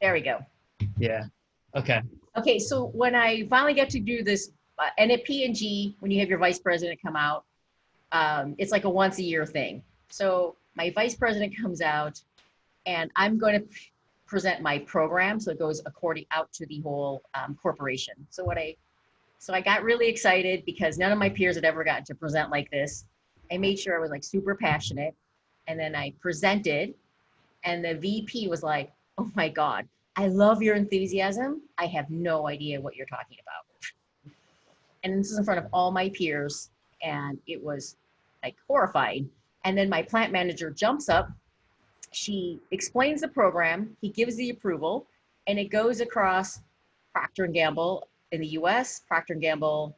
There we go. Yeah. Okay. Okay, so when I finally get to do this, and at P&G, when you have your vice president come out, it's like a once a year thing. So my vice president comes out, and I'm going to present my program, so it goes according out to the whole corporation. So I got really excited because none of my peers had ever gotten to present like this. I made sure I was like super passionate, and then I presented, and the VP was like, "Oh my God, I love your enthusiasm. I have no idea what you're talking about." And this is in front of all my peers, and it was like horrifying. And then my plant manager jumps up, she explains the program, he gives the approval, and it goes across Procter and Gamble in the US, Procter and Gamble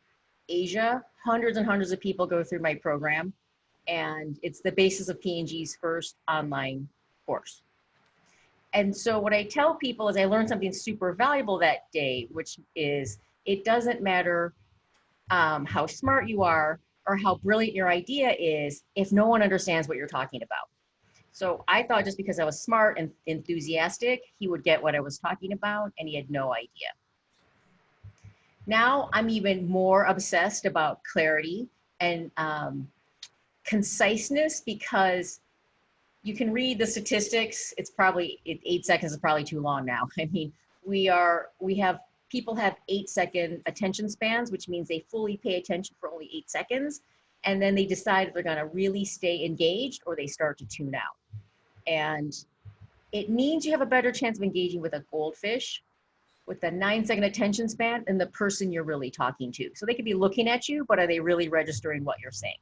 Asia. Hundreds and hundreds of people go through my program, and it's the basis of P&G's first online course. And so what I tell people is I learned something super valuable that day, which is it doesn't matter how smart you are or how brilliant your idea is if no one understands what you're talking about. So I thought just because I was smart and enthusiastic, he would get what I was talking about, and he had no idea. Now I'm even more obsessed about clarity and conciseness, because you can read the statistics. It's probably 8 seconds is probably too long now. I mean, people have 8-second attention spans, which means they fully pay attention for only 8 seconds. And then they decide if they're going to really stay engaged or they start to tune out. And it means you have a better chance of engaging with a goldfish with a 9-second attention span than the person you're really talking to. So they could be looking at you, but are they really registering what you're saying?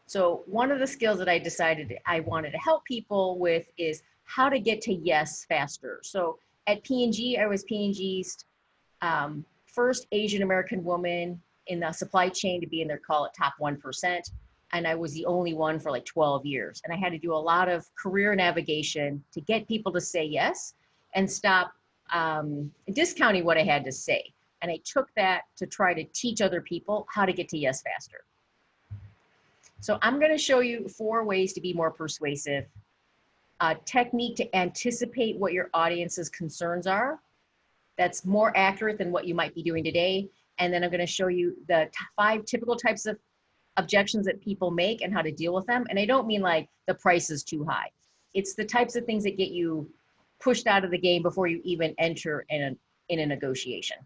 So one of the skills that I decided I wanted to help people with is how to get to yes faster. So at P&G, I was P&G's first Asian American woman in the supply chain to be in their call it top 1%. And I was the only one for like 12 years. And I had to do a lot of career navigation to get people to say yes and stop discounting what I had to say. And I took that to try to teach other people how to get to yes faster. So I'm going to show you 4 ways to be more persuasive, a technique to anticipate what your audience's concerns are. That's more accurate than what you might be doing today. And then I'm going to show you the 5 typical types of objections that people make and how to deal with them. And I don't mean like the price is too high. It's the types of things that get you pushed out of the game before you even enter in a negotiation.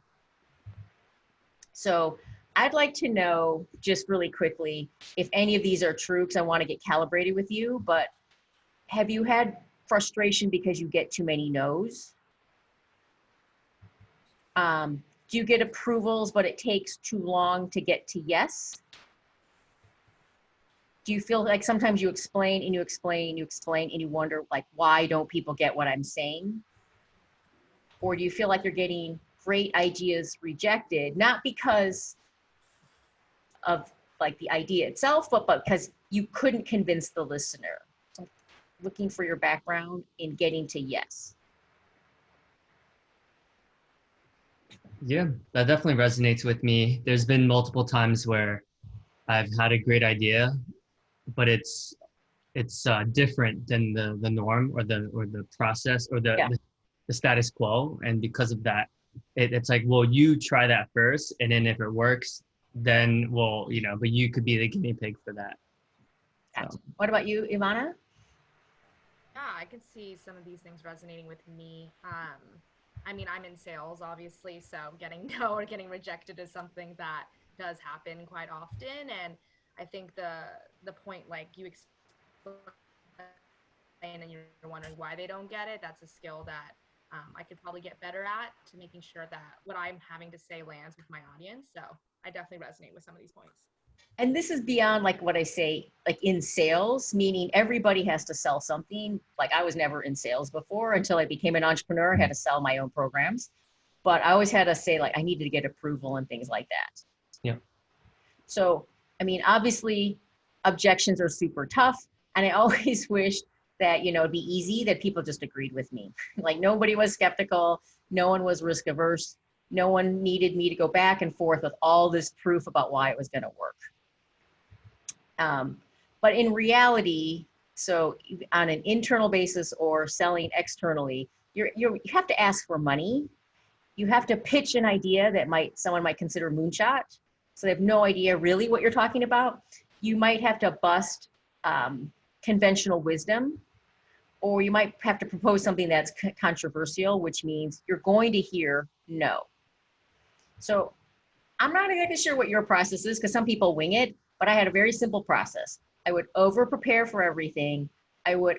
So I'd like to know just really quickly if any of these are true, because I want to get calibrated with you, but have you had frustration because you get too many no's? Do you get approvals, but it takes too long to get to yes? Do you feel like sometimes you explain and you explain and you explain and you wonder like, why don't people get what I'm saying? Or do you feel like you're getting great ideas rejected, not because of like the idea itself, but because you couldn't convince the listener? So looking for your background in getting to yes. Yeah, that definitely resonates with me. There's been multiple times where I've had a great idea, but it's different than the norm or the process or Yeah. the status quo. And because of that, it's like, well, you try that first, and then if it works, then well, but you could be the guinea pig for that. So. What about you, Ivana? Yeah, I could see some of these things resonating with me. I mean, I'm in sales, obviously, so getting no or getting rejected is something that does happen quite often. And I think the point, like you explain and you're wondering why they don't get it, that's a skill that I could probably get better at, to making sure that what I'm having to say lands with my audience. So I definitely resonate with some of these points. And this is beyond like what I say, like in sales, meaning everybody has to sell something. Like I was never in sales before until I became an entrepreneur. I had to sell my own programs, but I always had to say like I needed to get approval and things like that. Yeah. So, I mean, obviously objections are super tough. And I always wished that, it'd be easy, that people just agreed with me. Like nobody was skeptical. No one was risk averse. No one needed me to go back and forth with all this proof about why it was going to work. But in reality, So on an internal basis or selling externally, you have to ask for money. You have to pitch an idea that someone might consider moonshot. So they have no idea really what you're talking about. You might have to bust conventional wisdom, or you might have to propose something that's controversial, which means you're going to hear no. So I'm not exactly sure what your process is, because some people wing it, but I had a very simple process. I would over prepare for everything. I would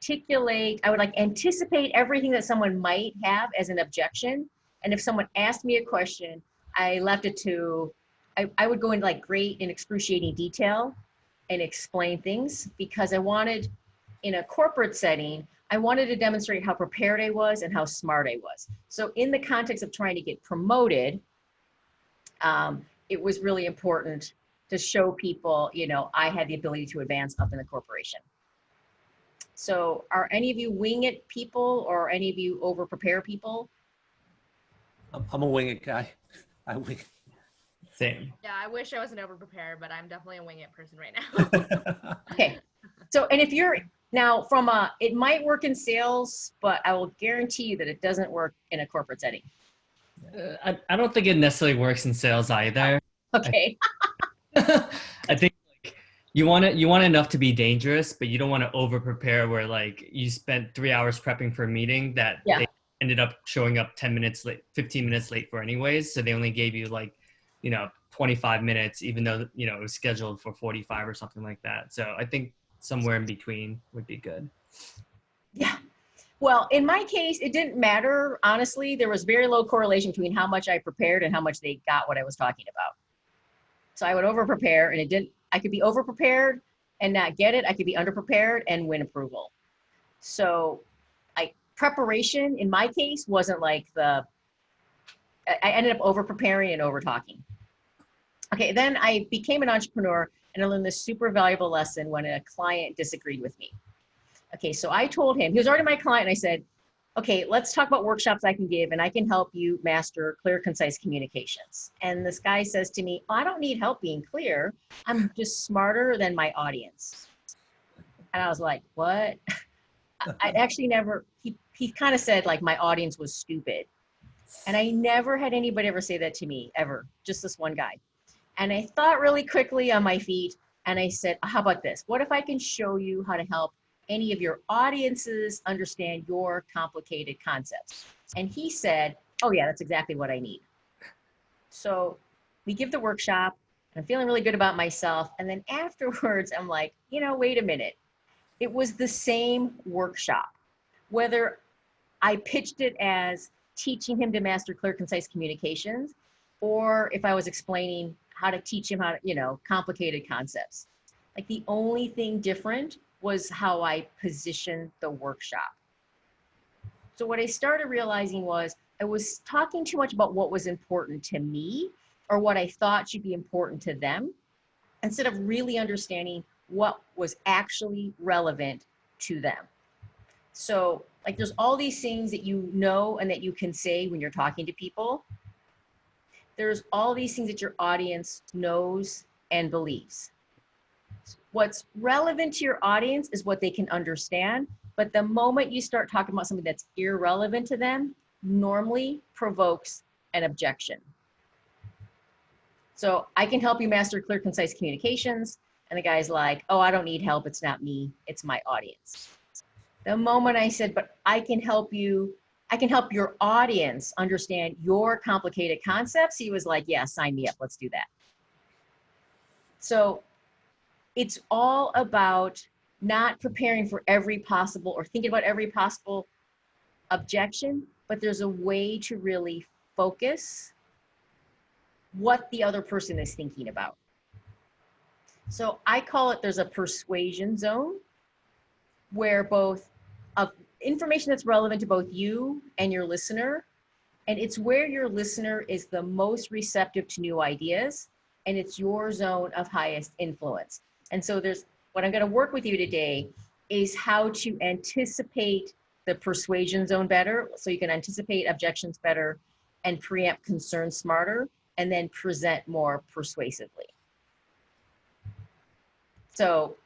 articulate, I would anticipate everything that someone might have as an objection. And if someone asked me a question, I left it to, I would go into great and excruciating detail and explain things, because I wanted, in a corporate setting, I wanted to demonstrate how prepared I was and how smart I was. So in the context of trying to get promoted, it was really important to show people, I had the ability to advance up in the corporation. So are any of you wing it people, or any of you over prepare people? I'm a wing it guy. I wing. Same. Yeah, I wish I wasn't over prepared, but I'm definitely a wing it person right now. Okay. So, and if you're now it might work in sales, but I will guarantee you that it doesn't work in a corporate setting. I don't think it necessarily works in sales either. Okay. I think you want enough to be dangerous, but you don't want to over prepare where you spent 3 hours prepping for a meeting that they ended up showing up 10 minutes late, 15 minutes late for anyways. So they only gave you 25 minutes, even though, it was scheduled for 45 or something like that. So I think somewhere in between would be good. Yeah. Well, in my case, it didn't matter. Honestly, there was very low correlation between how much I prepared and how much they got what I was talking about. So I would over prepare, and I could be over prepared and not get it. I could be under prepared and win approval. So preparation in my case wasn't I ended up over preparing and over talking. Okay, then I became an entrepreneur, and I learned this super valuable lesson when a client disagreed with me. Okay, so I told him, he was already my client, and I said, okay, let's talk about workshops I can give, and I can help you master clear, concise communications. And this guy says to me, I don't need help being clear. I'm just smarter than my audience. And I was like, what? I actually never, he kind of said my audience was stupid. And I never had anybody ever say that to me, ever, just this one guy. And I thought really quickly on my feet, and I said, how about this? What if I can show you how to help any of your audiences understand your complicated concepts? And he said, oh yeah, that's exactly what I need. So we give the workshop, and I'm feeling really good about myself. And then afterwards, I'm like, wait a minute. It was the same workshop, whether I pitched it as teaching him to master clear, concise communications, or if I was explaining how to teach him how to, complicated concepts. The only thing different was how I positioned the workshop. So what I started realizing was I was talking too much about what was important to me, or what I thought should be important to them, instead of really understanding what was actually relevant to them. So there's all these things that and that you can say when you're talking to people. There's all these things that your audience knows and believes. What's relevant to your audience is what they can understand. But the moment you start talking about something that's irrelevant to them, normally provokes an objection. So I can help you master clear, concise communications. And the guy's like, oh, I don't need help. It's not me. It's my audience. The moment I said, but I can help your audience understand your complicated concepts, he was like, yeah, sign me up. Let's do that. So it's all about not preparing for every possible or thinking about every possible objection, but there's a way to really focus what the other person is thinking about. So I call it, there's a persuasion zone where both of information that's relevant to both you and your listener, and it's where your listener is the most receptive to new ideas, and it's your zone of highest influence. And so what I'm going to work with you today is how to anticipate the persuasion zone better, so you can anticipate objections better and preempt concerns smarter, and then present more persuasively. So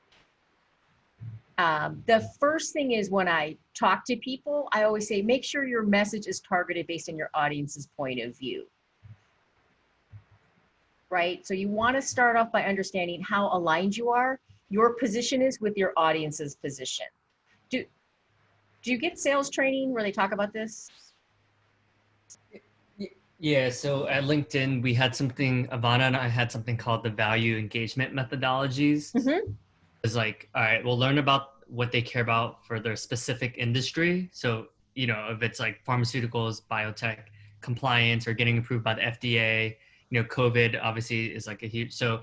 The first thing is when I talk to people, I always say, make sure your message is targeted based on your audience's point of view. Right? So you want to start off by understanding how aligned you are, your position is with your audience's position. Do you get sales training where they talk about this? Yeah, so at LinkedIn, we had something, Ivana and I had something called the value engagement methodologies. Mm-hmm. It's like, all right, we'll learn about what they care about for their specific industry. So, you know, if it's like pharmaceuticals, biotech, compliance, or getting approved by the FDA, you know, COVID obviously is like a huge, so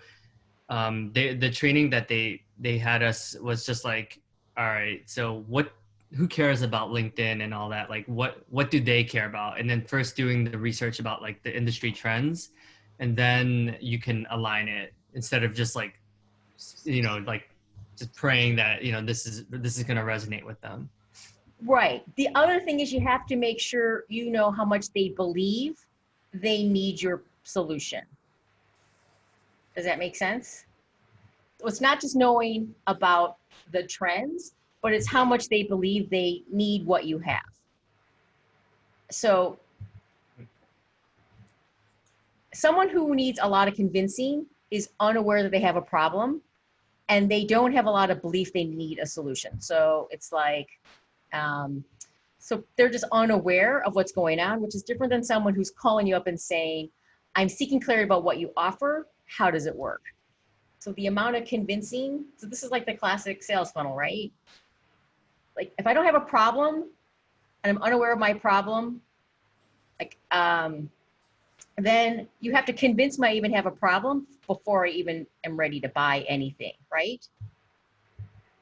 the training that they had us was just like, all right, so who cares about LinkedIn and all that? Like what do they care about? And then first doing the research about like the industry trends, and then you can align it instead of just like, you know, like just praying that, you know, this is going to resonate with them. Right. The other thing is you have to make sure you know how much they believe they need your solution. Does that make sense? So it's not just knowing about the trends, but it's how much they believe they need what you have. So someone who needs a lot of convincing is unaware that they have a problem, and they don't have a lot of belief they need a solution. So it's like, so they're just unaware of what's going on, which is different than someone who's calling you up and saying, I'm seeking clarity about what you offer. How does it work? So the amount of convincing, so this is like the classic sales funnel, right? Like if I don't have a problem and I'm unaware of my problem, like, then you have to convince me I even have a problem before I even am ready to buy anything, right?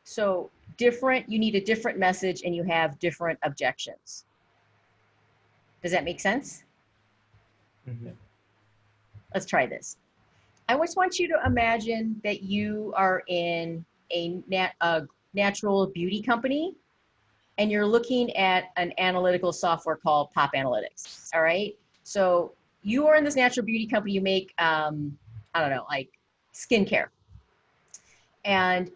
So you need a different message and you have different objections. Does that make sense? Mm-hmm. Let's try this. I just want you to imagine that you are in a natural beauty company and you're looking at an analytical software called Pop Analytics, all right? So you are in this natural beauty company, you make, I don't know, like skincare. And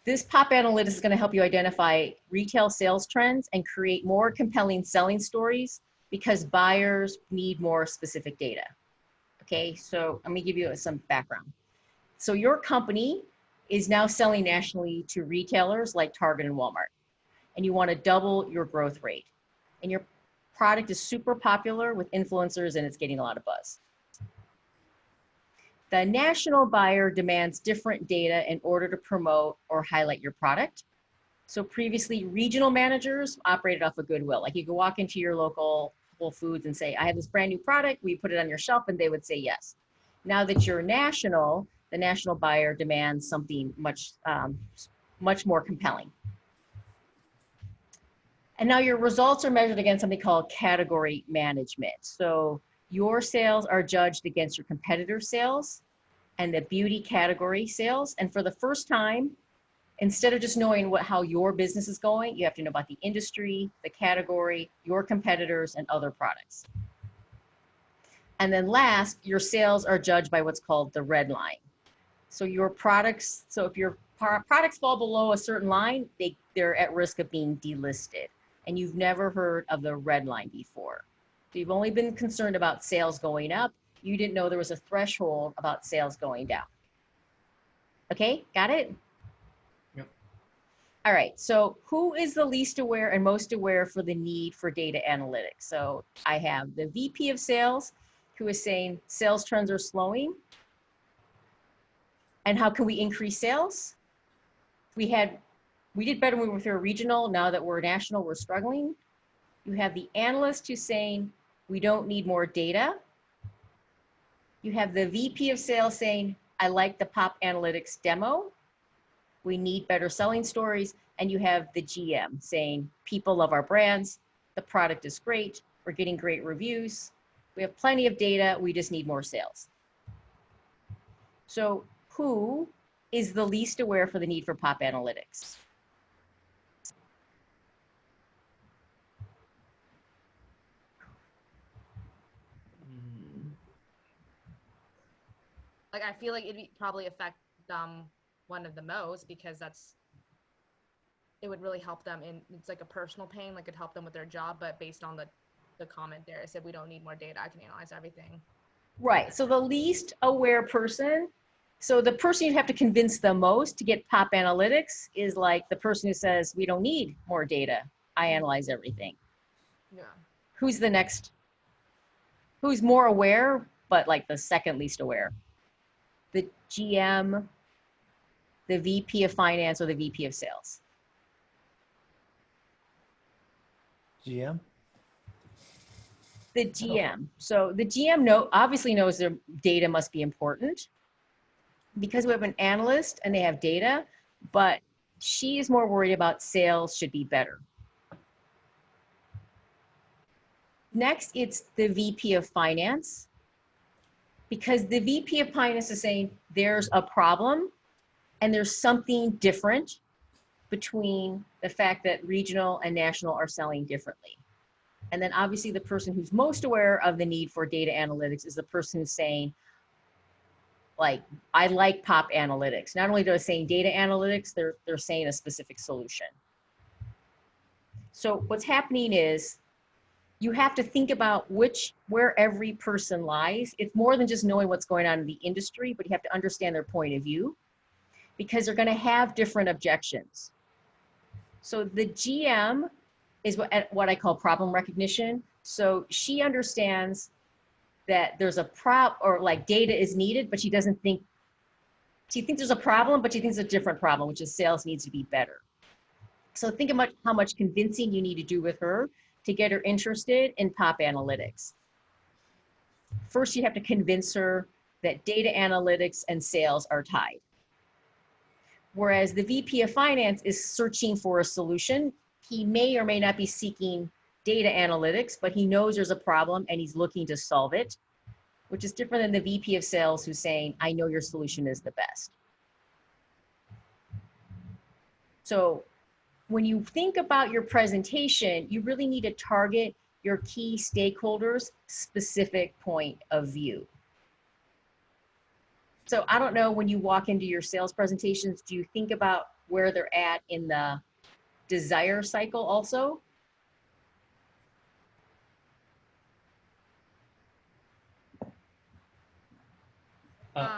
this Pop Analytics is gonna help you identify retail sales trends and create more compelling selling stories because buyers need more specific data. Okay, so let me give you some background. So your company is now selling nationally to retailers like Target and Walmart, and you want to double your growth rate. And your product is super popular with influencers and it's getting a lot of buzz. The national buyer demands different data in order to promote or highlight your product. So previously, regional managers operated off of goodwill. Like you could walk into your local Whole Foods and say, I have this brand new product, will you put it on your shelf? And they would say yes. Now that you're national, the national buyer demands something much more compelling. And now your results are measured against something called category management. So your sales are judged against your competitor sales and the beauty category sales. And for the first time, instead of just knowing how your business is going, you have to know about the industry, the category, your competitors, and other products. And then last, your sales are judged by what's called the red line. So your products, so if your products fall below a certain line, they're at risk of being delisted. And you've never heard of the red line before. So you've only been concerned about sales going up. You didn't know there was a threshold about sales going down. Okay, got it? All right, so who is the least aware and most aware for the need for data analytics? So I have the VP of sales who is saying sales trends are slowing. And how can we increase sales? We did better when we were regional. Now that we're national, we're struggling. You have the analyst who's saying we don't need more data. You have the VP of sales saying, I like the Pop Analytics demo. We need better selling stories. And you have the GM saying, people love our brands. The product is great. We're getting great reviews. We have plenty of data. We just need more sales. So who is the least aware for the need for Pop Analytics? Like, I feel like it'd probably affect one of the most because that's it would really help them in, it's like a personal pain, like it help them with their job, but based on the comment there, it said we don't need more data, I can analyze everything. Right. So the least aware person, so the person you'd have to convince the most to get pop analytics is like the person who says, we don't need more data. I analyze everything. Yeah. Who's the next? Who's more aware, but like the second least aware? The GM, the VP of finance, or the VP of sales? GM? The GM. So the GM obviously knows their data must be important because we have an analyst and they have data, but she is more worried about sales should be better. Next, it's the VP of finance, because the VP of finance is saying there's a problem and there's something different between the fact that regional and national are selling differently. And then obviously the person who's most aware of the need for data analytics is the person who's saying, like, I like pop analytics. Not only are they saying data analytics, they're saying a specific solution. So what's happening is you have to think about where every person lies. It's more than just knowing what's going on in the industry, but you have to understand their point of view because they're going to have different objections. So the GM is what I call problem recognition. So she understands that there's a or like data is needed, but she thinks there's a problem, but she thinks it's a different problem, which is sales needs to be better. So think about how much convincing you need to do with her to get her interested in pop analytics. First, you have to convince her that data analytics and sales are tied. Whereas the VP of finance is searching for a solution. He may or may not be seeking data analytics, but he knows there's a problem and he's looking to solve it, which is different than the VP of sales who's saying, I know your solution is the best. So when you think about your presentation, you really need to target your key stakeholders' specific point of view. So I don't know, when you walk into your sales presentations, do you think about where they're at in the desire cycle also?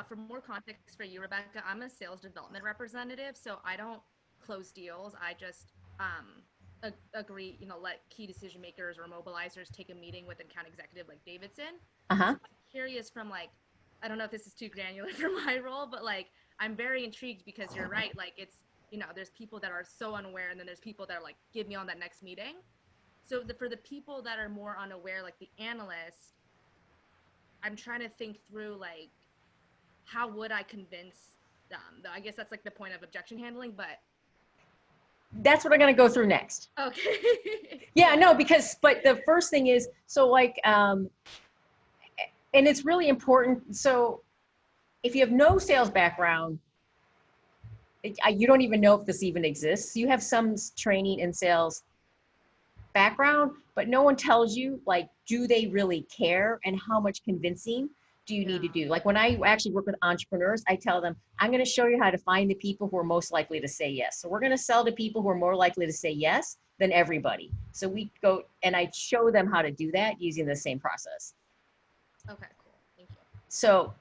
For more context for you, Rebecca, I'm a sales development representative, so I don't close deals. I just agree, let key decision makers or mobilizers take a meeting with an account executive like Davidson. So I'm curious from I don't know if this is too granular for my role, but I'm very intrigued because you're right. It's, there's people that are so unaware, and then there's people that are give me on that next meeting. So for the people that are more unaware, like the analyst, I'm trying to think through how would I convince them? I guess that's the point of objection handling, but. That's what I'm going to go through next. Okay. Yeah, no, but the first thing is, so and it's really important. So if you have no sales background, you don't even know if this even exists. You have some training in sales background, but no one tells you, do they really care and how much convincing do you need to do? When I actually work with entrepreneurs, I tell them, I'm going to show you how to find the people who are most likely to say yes. So we're going to sell to people who are more likely to say yes than everybody. So we go and I show them how to do that using the same process. Okay, cool. Thank you. So,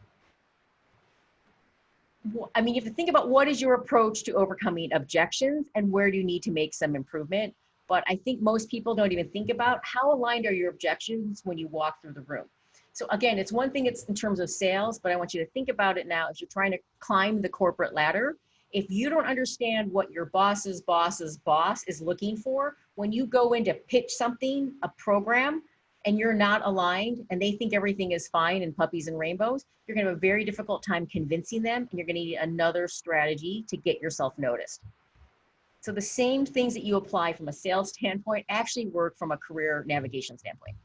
I mean, you have to think about what is your approach to overcoming objections and where do you need to make some improvement. But I think most people don't even think about how aligned are your objections when you walk through the room. So again, it's one thing, it's in terms of sales, but I want you to think about it now as you're trying to climb the corporate ladder. If you don't understand what your boss's boss's boss is looking for, when you go in to pitch something, a program, and you're not aligned and they think everything is fine and puppies and rainbows, you're gonna have a very difficult time convincing them, and you're gonna need another strategy to get yourself noticed. So the same things that you apply from a sales standpoint actually work from a career navigation standpoint.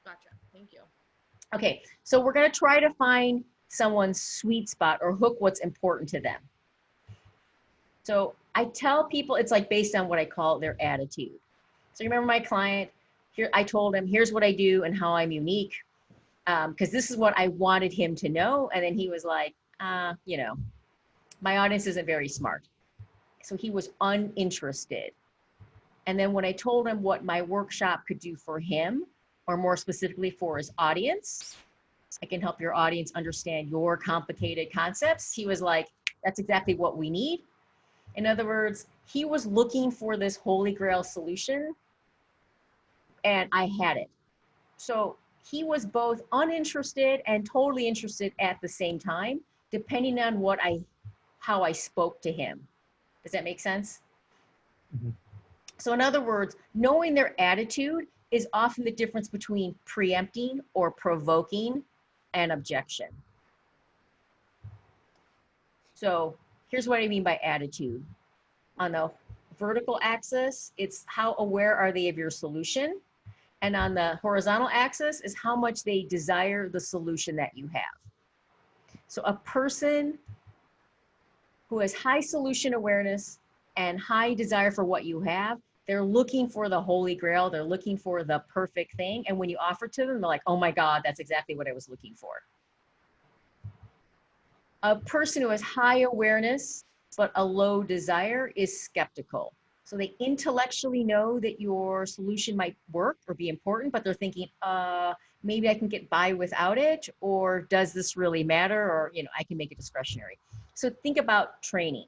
Gotcha, thank you. Okay, so we're gonna try to find someone's sweet spot or hook what's important to them. So I tell people it's based on what I call their attitude. So you remember my client, here I told him, here's what I do and how I'm unique, because this is what I wanted him to know. And then he was like, my audience isn't very smart. So he was uninterested. And then when I told him what my workshop could do for him, or more specifically for his audience, I can help your audience understand your complicated concepts. He was like, that's exactly what we need. In other words, he was looking for this holy grail solution and I had it. So he was both uninterested and totally interested at the same time, depending on how I spoke to him. Does that make sense? Mhm. So in other words, knowing their attitude is often the difference between preempting or provoking an objection. So here's what I mean by attitude. On the vertical axis, it's how aware are they of your solution. And on the horizontal axis is how much they desire the solution that you have. So a person who has high solution awareness and high desire for what you have, they're looking for the holy grail. They're looking for the perfect thing. And when you offer to them, they're like, oh my God, that's exactly what I was looking for. A person who has high awareness but a low desire is skeptical. So they intellectually know that your solution might work or be important, but they're thinking, maybe I can get by without it, or does this really matter? Or, I can make it discretionary. So think about training.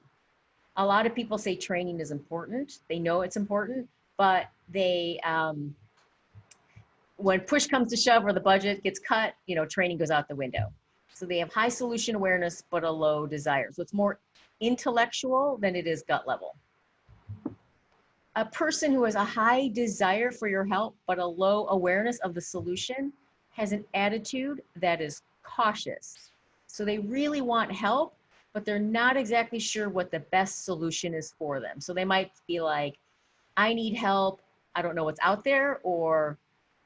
A lot of people say training is important. They know it's important, but they, when push comes to shove or the budget gets cut, training goes out the window. So they have high solution awareness, but a low desire. So it's more intellectual than it is gut level. A person who has a high desire for your help, but a low awareness of the solution has an attitude that is cautious. So they really want help, but they're not exactly sure what the best solution is for them. So they might be like, I need help, I don't know what's out there, or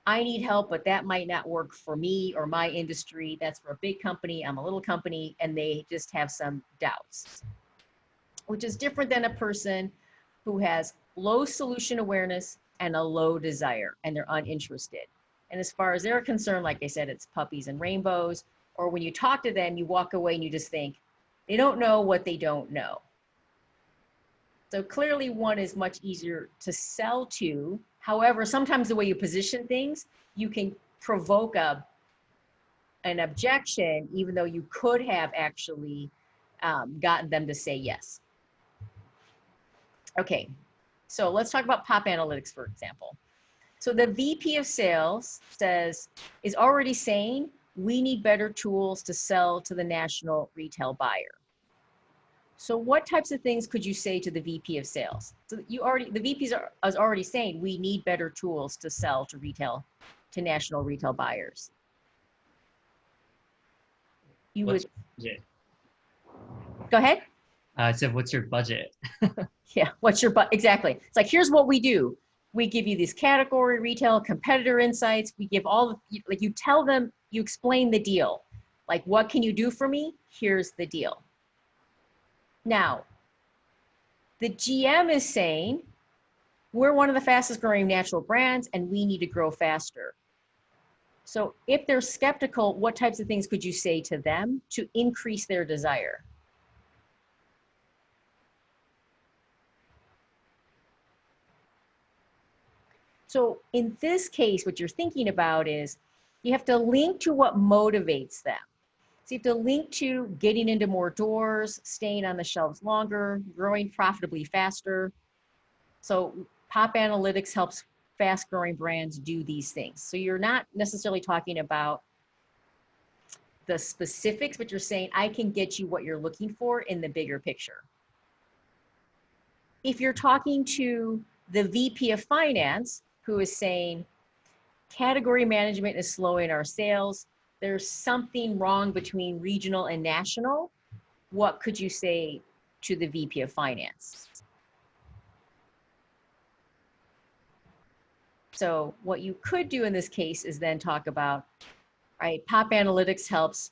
I need help, but that might not work for me or my industry. That's for a big company, I'm a little company, and they just have some doubts, which is different than a person who has low solution awareness and a low desire, and they're uninterested. And as far as they're concerned, like I said, it's puppies and rainbows, or when you talk to them, you walk away and you just think, they don't know what they don't know. So clearly one is much easier to sell to. However, sometimes the way you position things, you can provoke an objection, even though you could have actually gotten them to say yes. Okay, so let's talk about Pop Analytics, for example. So the VP of sales is already saying, we need better tools to sell to the national retail buyer. So what types of things could you say to the VP of sales? So the VP is already saying, we need better tools to sell to national retail buyers. What's your budget? Go ahead. I said, what's your budget? Yeah, exactly. It's like, here's what we do. We give you these category, retail, competitor insights. We give you tell them, you explain the deal. Like, what can you do for me? Here's the deal. Now, the GM is saying, we're one of the fastest growing natural brands and we need to grow faster. So if they're skeptical, what types of things could you say to them to increase their desire? So in this case, what you're thinking about is you have to link to what motivates them. So you have to link to getting into more doors, staying on the shelves longer, growing profitably faster. So Pop Analytics helps fast growing brands do these things. So you're not necessarily talking about the specifics, but you're saying, I can get you what you're looking for in the bigger picture. If you're talking to the VP of finance, who is saying, category management is slowing our sales, there's something wrong between regional and national, what could you say to the VP of finance? So what you could do in this case is then talk about, right, Pop Analytics helps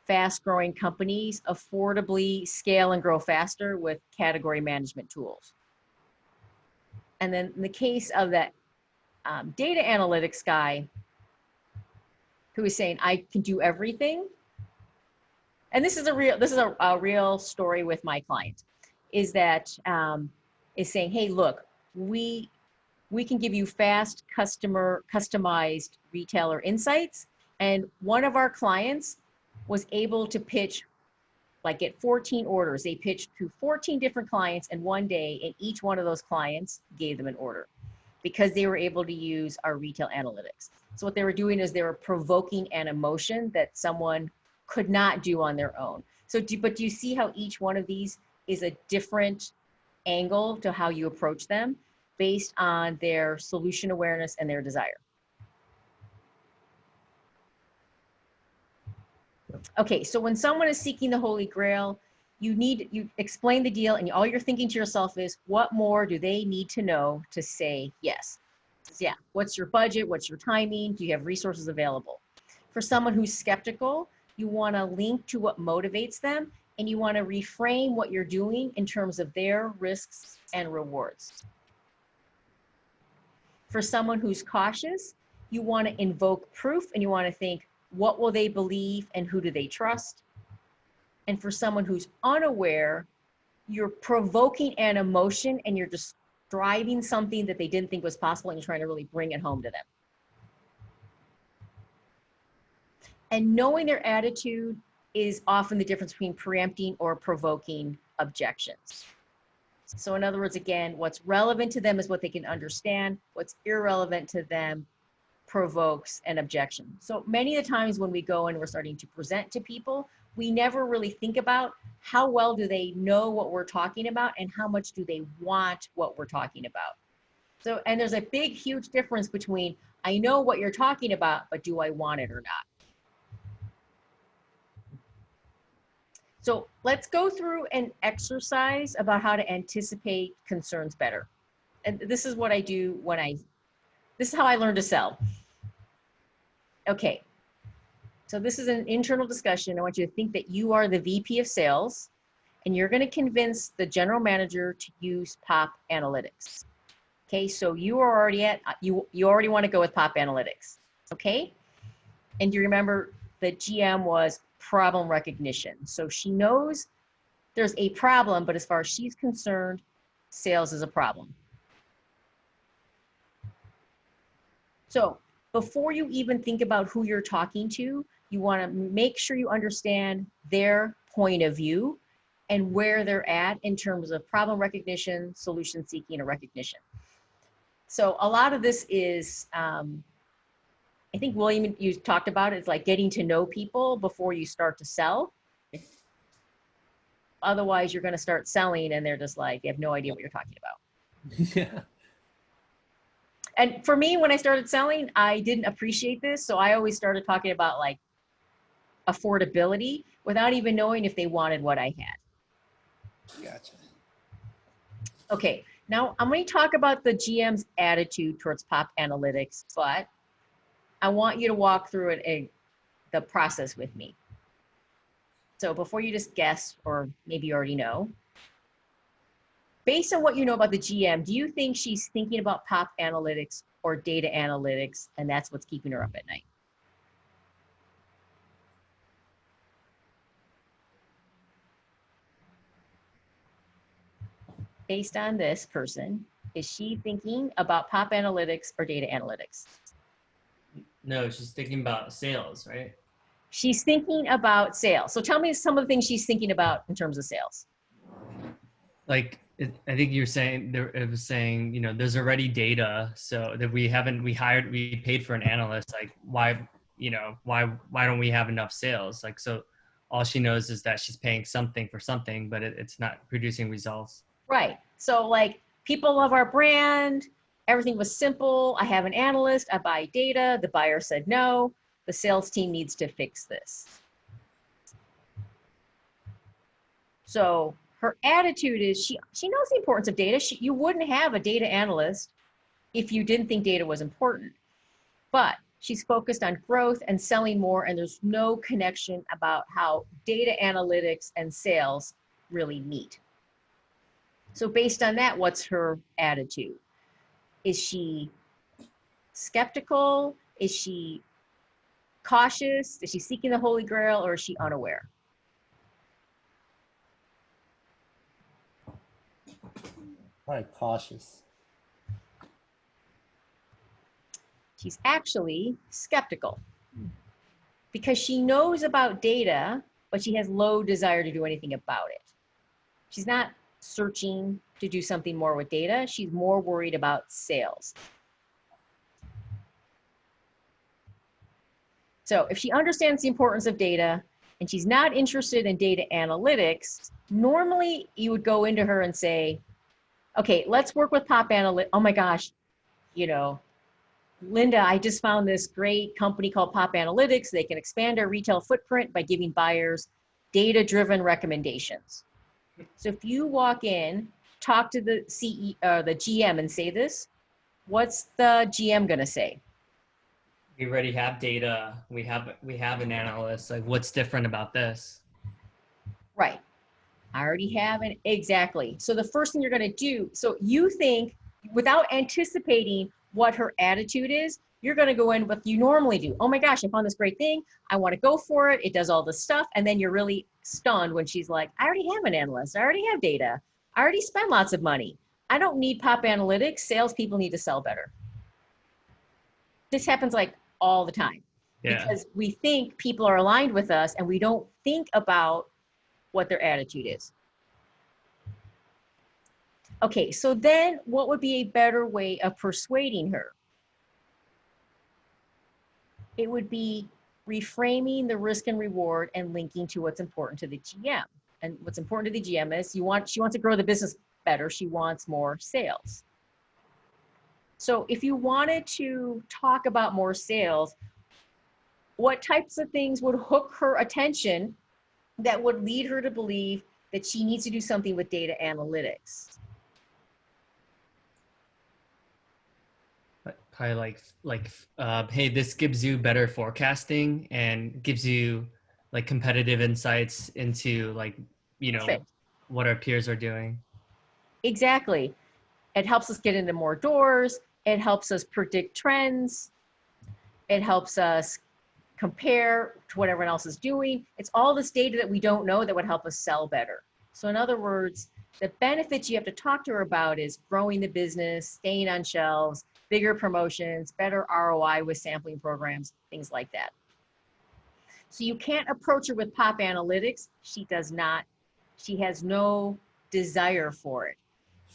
fast growing companies affordably scale and grow faster with category management tools. And then in the case of that data analytics guy who is saying, I can do everything. And this is a real story with my client, is that is saying, hey, look, we can give you fast customized retailer insights. And one of our clients was able to pitch, like get 14 orders. They pitched to 14 different clients in one day, and each one of those clients gave them an order because they were able to use our retail analytics. So what they were doing is they were provoking an emotion that someone could not do on their own. So, but do you see how each one of these is a different angle to how you approach them based on their solution awareness and their desire? Okay, so when someone is seeking the Holy Grail, you explain the deal, and all you're thinking to yourself is, what more do they need to know to say yes? Yeah, what's your budget? What's your timing? Do you have resources available? For someone who's skeptical, you want to link to what motivates them, and you want to reframe what you're doing in terms of their risks and rewards. For someone who's cautious, you want to invoke proof, and you want to think, what will they believe and who do they trust? And for someone who's unaware, you're provoking an emotion and you're describing something that they didn't think was possible, and you're trying to really bring it home to them. And knowing their attitude is often the difference between preempting or provoking objections. So in other words, again, what's relevant to them is what they can understand. What's irrelevant to them provokes an objection. So many of the times when we go and we're starting to present to people, we never really think about how well do they know what we're talking about and how much do they want what we're talking about. So, and there's a big, huge difference between, I know what you're talking about, but do I want it or not? So let's go through an exercise about how to anticipate concerns better. And this is what I do this is how I learn to sell. Okay, so this is an internal discussion. I want you to think that you are the VP of sales, and you're going to convince the general manager to use Pop Analytics. Okay, so you are already you already want to go with Pop Analytics. Okay, and you remember the GM was problem recognition. So she knows there's a problem, but as far as she's concerned, sales is a problem. So before you even think about who you're talking to, you want to make sure you understand their point of view and where they're at in terms of problem recognition, solution seeking, or recognition. So a lot of this is, I think William, you talked about it, it's like getting to know people before you start to sell. Otherwise, you're going to start selling and they're just like, they have no idea what you're talking about. Yeah. And for me, when I started selling, I didn't appreciate this. So I always started talking about like affordability without even knowing if they wanted what I had. Gotcha. Okay, now I'm going to talk about the GM's attitude towards Pop Analytics, but I want you to walk through the process with me. So before you just guess, or maybe you already know, based on what you know about the GM, do you think she's thinking about Pop Analytics or data analytics, and that's what's keeping her up at night? Based on this person, is she thinking about Pop Analytics or data analytics? No, she's thinking about sales, right? She's thinking about sales. So tell me some of the things she's thinking about in terms of sales. Like, I think you're saying, it was saying, you know, there's already data, so that we paid for an analyst, like why don't we have enough sales? Like, so all she knows is that she's paying something for something, but it's not producing results. Right. So like, people love our brand. Everything was simple. I have an analyst, I buy data. The buyer said no. The sales team needs to fix this. So her attitude is she knows the importance of data. You wouldn't have a data analyst if you didn't think data was important. But she's focused on growth and selling more, and there's no connection about how data analytics and sales really meet. So based on that, what's her attitude? Is she skeptical? Is she cautious? Is she seeking the Holy Grail, or is she unaware? Right, cautious. She's actually skeptical because she knows about data, but she has low desire to do anything about it. She's not searching to do something more with data. She's more worried about sales. So if she understands the importance of data and she's not interested in data analytics, normally you would go into her and say, okay, let's work with Pop Analytics. Oh my gosh, you know, Linda, I just found this great company called Pop Analytics. They can expand our retail footprint by giving buyers data-driven recommendations. So if you walk in, talk to the the GM and say this, what's the GM gonna say? We already have data. We have an analyst. Like, what's different about this? Right. I already have it. Exactly. So the first thing you're going to do, so you think without anticipating what her attitude is, you're going to go in with you normally do. Oh my gosh, I found this great thing. I want to go for it. It does all this stuff. And then you're really stunned when she's like, I already have an analyst. I already have data. I already spend lots of money. I don't need Pop Analytics. Salespeople need to sell better. This happens like all the time because we think people are aligned with us and we don't think about what their attitude is. Okay, so then what would be a better way of persuading her? It would be reframing the risk and reward and linking to what's important to the GM. And what's important to the GM is she wants to grow the business better. She wants more sales. So if you wanted to talk about more sales, what types of things would hook her attention that would lead her to believe that she needs to do something with data analytics? Probably hey, this gives you better forecasting and gives you like competitive insights into like, you know, Perfect. what our peers are doing. Exactly. It helps us get into more doors. It helps us predict trends. It helps us compare to what everyone else is doing. It's all this data that we don't know that would help us sell better. So in other words, the benefits you have to talk to her about is growing the business, staying on shelves, bigger promotions, better ROI with sampling programs, things like that. So you can't approach her with Pop Analytics. She has no desire for it,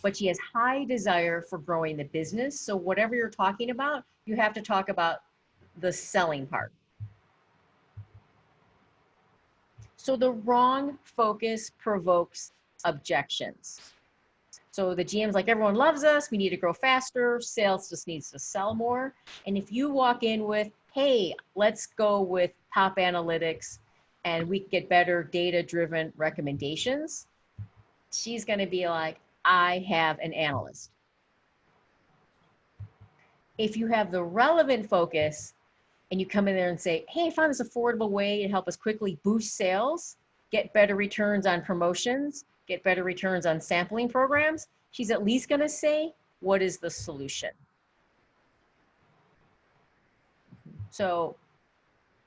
but she has high desire for growing the business. So whatever you're talking about, you have to talk about the selling part. So the wrong focus provokes objections. So the GM's like, everyone loves us. We need to grow faster. Sales just needs to sell more. And if you walk in with, hey, let's go with Pop Analytics and we get better data-driven recommendations, she's going to be like, I have an analyst. If you have the relevant focus and you come in there and say, hey, I found this affordable way to help us quickly boost sales, get better returns on promotions, get better returns on sampling programs, she's at least going to say, what is the solution? So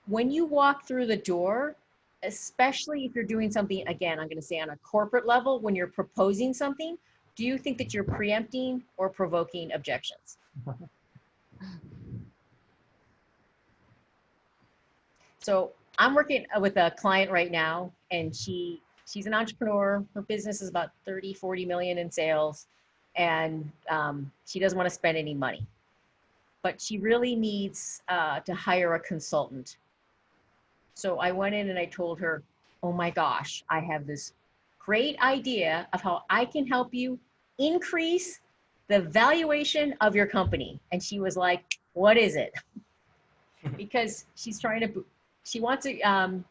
when you walk through the door, especially if you're doing something, again, I'm going to say on a corporate level, when you're proposing something, do you think that you're preempting or provoking objections? So I'm working with a client right now, and she's an entrepreneur. Her business is about 30, 40 million in sales, and she doesn't want to spend any money. But she really needs to hire a consultant. So I went in and I told her, oh my gosh, I have this great idea of how I can help you increase the valuation of your company. And she was like, what is it? Because she wants to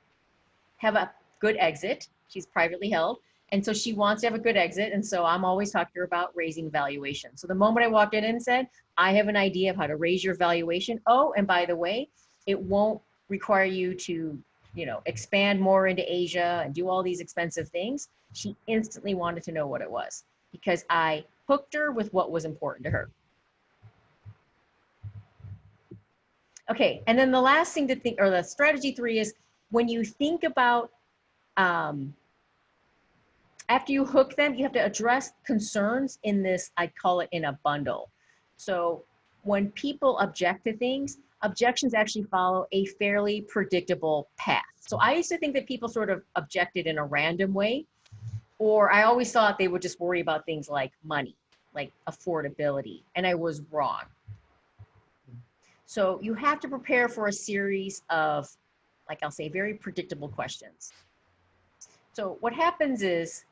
have a good exit. She's privately held. And so she wants to have a good exit. And so I'm always talking to her about raising valuation. So the moment I walked in and said, I have an idea of how to raise your valuation. Oh, and by the way, it won't require you to, expand more into Asia and do all these expensive things. She instantly wanted to know what it was because I hooked her with what was important to her. Okay, and then the last thing to think, or the strategy 3 is when you think about After you hook them, you have to address concerns in this, I call it in a bundle. So when people object to things, objections actually follow a fairly predictable path. So I used to think that people sort of objected in a random way, or I always thought they would just worry about things like money, like affordability, and I was wrong. So you have to prepare for a series of, like I'll say, very predictable questions. So what happens is,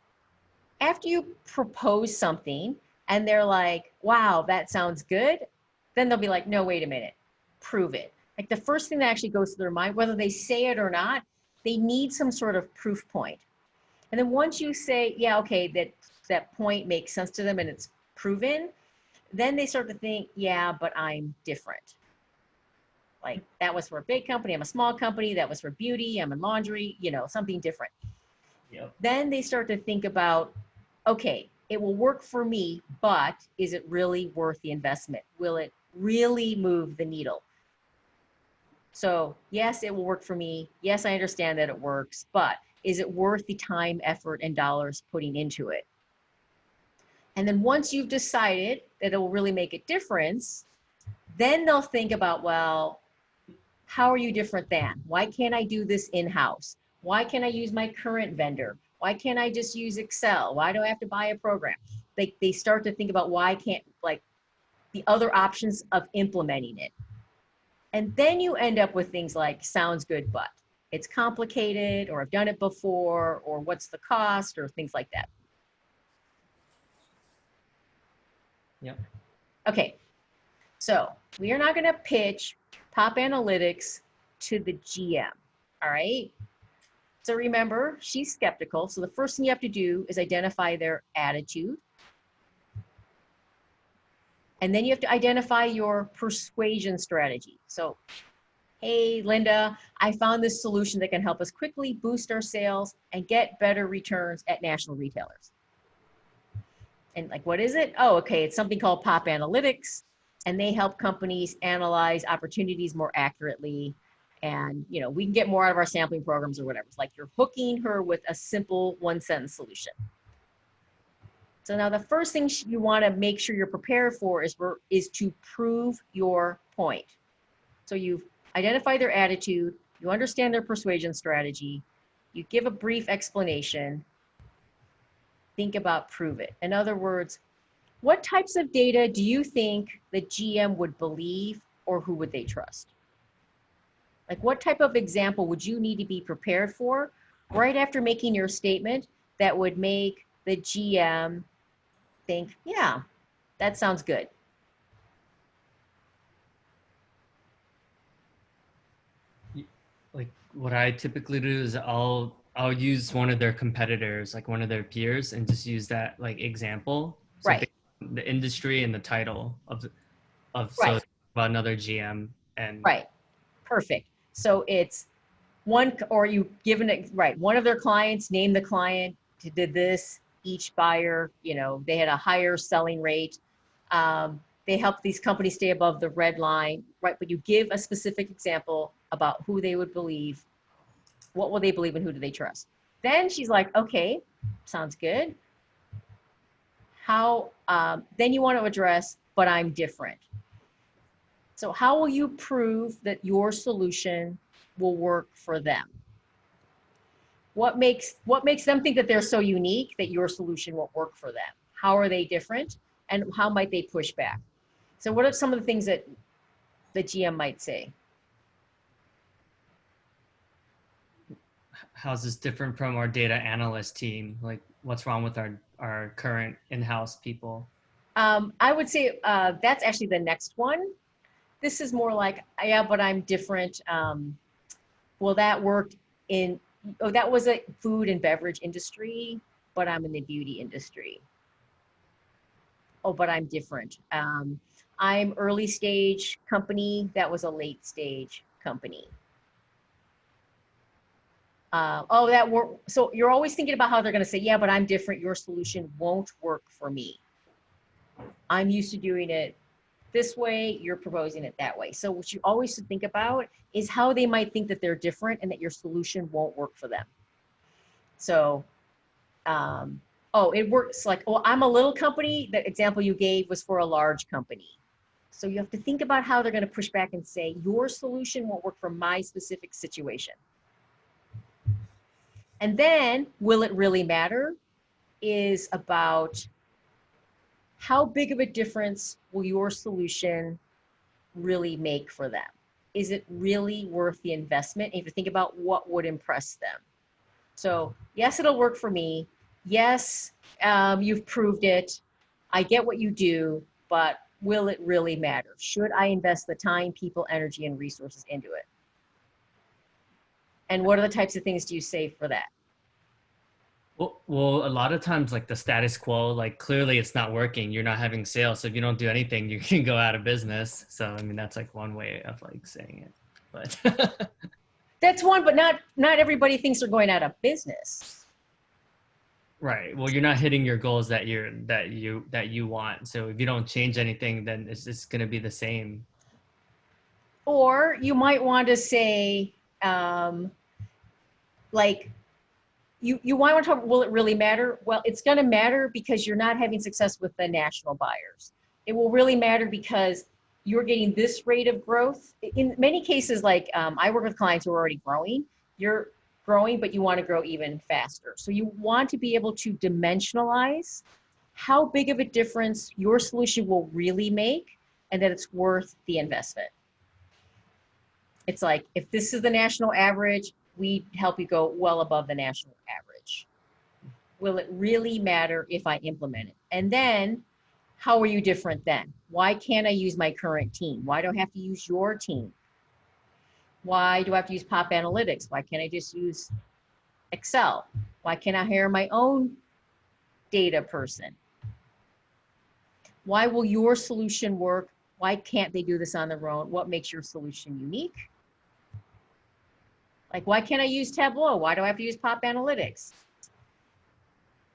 after you propose something and they're like, wow, that sounds good, then they'll be like, no, wait a minute, prove it. Like the first thing that actually goes through their mind, whether they say it or not, they need some sort of proof point. And then once you say, yeah, okay, that point makes sense to them and it's proven, then they start to think, yeah, but I'm different. Like that was for a big company, I'm a small company, that was for beauty, I'm in laundry, you know, something different. Yep. Then they start to think about, okay, it will work for me, but is it really worth the investment? Will it really move the needle? So yes, it will work for me. Yes, I understand that it works, but is it worth the time, effort, and dollars putting into it? And then once you've decided that it will really make a difference, then they'll think about, well, how are you different than? Why can't I do this in-house? Why can't I use my current vendor? Why can't I just use Excel? Why do I have to buy a program? They start to think about why can't, like the other options of implementing it. And then you end up with things like sounds good, but it's complicated, or I've done it before, or what's the cost, or things like that. Yep. Okay, so we are not going to pitch Pop Analytics to the GM, all right? So remember, she's skeptical. So the first thing you have to do is identify their attitude. And then you have to identify your persuasion strategy. So, hey, Linda, I found this solution that can help us quickly boost our sales and get better returns at national retailers. And like, what is it? Oh, okay, it's something called Pop Analytics, and they help companies analyze opportunities more accurately. And, you know, we can get more out of our sampling programs or whatever. It's like you're hooking her with a simple one-sentence solution. So now the first thing you want to make sure you're prepared for is to prove your point. So you've identified their attitude, you understand their persuasion strategy, you give a brief explanation, think about prove it. In other words, what types of data do you think the GM would believe, or who would they trust? Like what type of example would you need to be prepared for right after making your statement that would make the GM think, yeah, that sounds good. Like what I typically do is I'll use one of their competitors, like one of their peers, and just use that like example. So Right. the industry and the title of so Right. about another GM and Right. Perfect. So it's one, or you given it, right, one of their clients, name the client who did this, each buyer, you know, they had a higher selling rate. They help these companies stay above the red line, right? But you give a specific example about who they would believe, what will they believe, and who do they trust? Then she's like, okay, sounds good. How, then you want to address, but I'm different. So how will you prove that your solution will work for them? What makes them think that they're so unique that your solution won't work for them? How are they different? And how might they push back? So what are some of the things that the GM might say? how's this different from our data analyst team? Like what's wrong with our current in-house people? I would say that's actually the next one. This is more like, yeah, but I'm different. Well, that worked in, oh, that was a food and beverage industry, but I'm in the beauty industry. Oh, but I'm different. I'm early stage company. That was a late stage company. Oh, that worked. So you're always thinking about how they're going to say, yeah, but I'm different. Your solution won't work for me. I'm used to doing it this way, you're proposing it that way. So what you always should think about is how they might think that they're different and that your solution won't work for them. So Oh, it works like, well, I'm a little company. The example you gave was for a large company. So you have to think about how they're going to push back and say, your solution won't work for my specific situation. And then, will it really matter? Is about how big of a difference will your solution really make for them? Is it really worth the investment? And you have to think about what would impress them. So yes, it'll work for me. Yes, you've proved it. I get what you do, but will it really matter? Should I invest the time, people, energy, and resources into it? And what are the types of things do you say for that? Well, a lot of times, like the status quo, like clearly it's not working. You're not having sales. So if you don't do anything, you can go out of business. So, I mean, that's like one way of like saying it, but. That's one, but not everybody thinks they're going out of business. Right. Well, you're not hitting your goals that you want. So if you don't change anything, then it's just going to be the same. Or you might want to say, like, you might want to talk, will it really matter? Well, it's going to matter because you're not having success with the national buyers. It will really matter because you're getting this rate of growth. In many cases, like I work with clients who are already growing. You're growing, but you want to grow even faster. So you want to be able to dimensionalize how big of a difference your solution will really make and that it's worth the investment. It's like, if this is the national average, we help you go well above the national average. Will it really matter if I implement it? And then, how are you different then? Why can't I use my current team? Why do I have to use your team? Why do I have to use Pop Analytics? Why can't I just use Excel? Why can't I hire my own data person? Why will your solution work? Why can't they do this on their own? What makes your solution unique? Like, why can't I use Tableau? Why do I have to use Pop Analytics?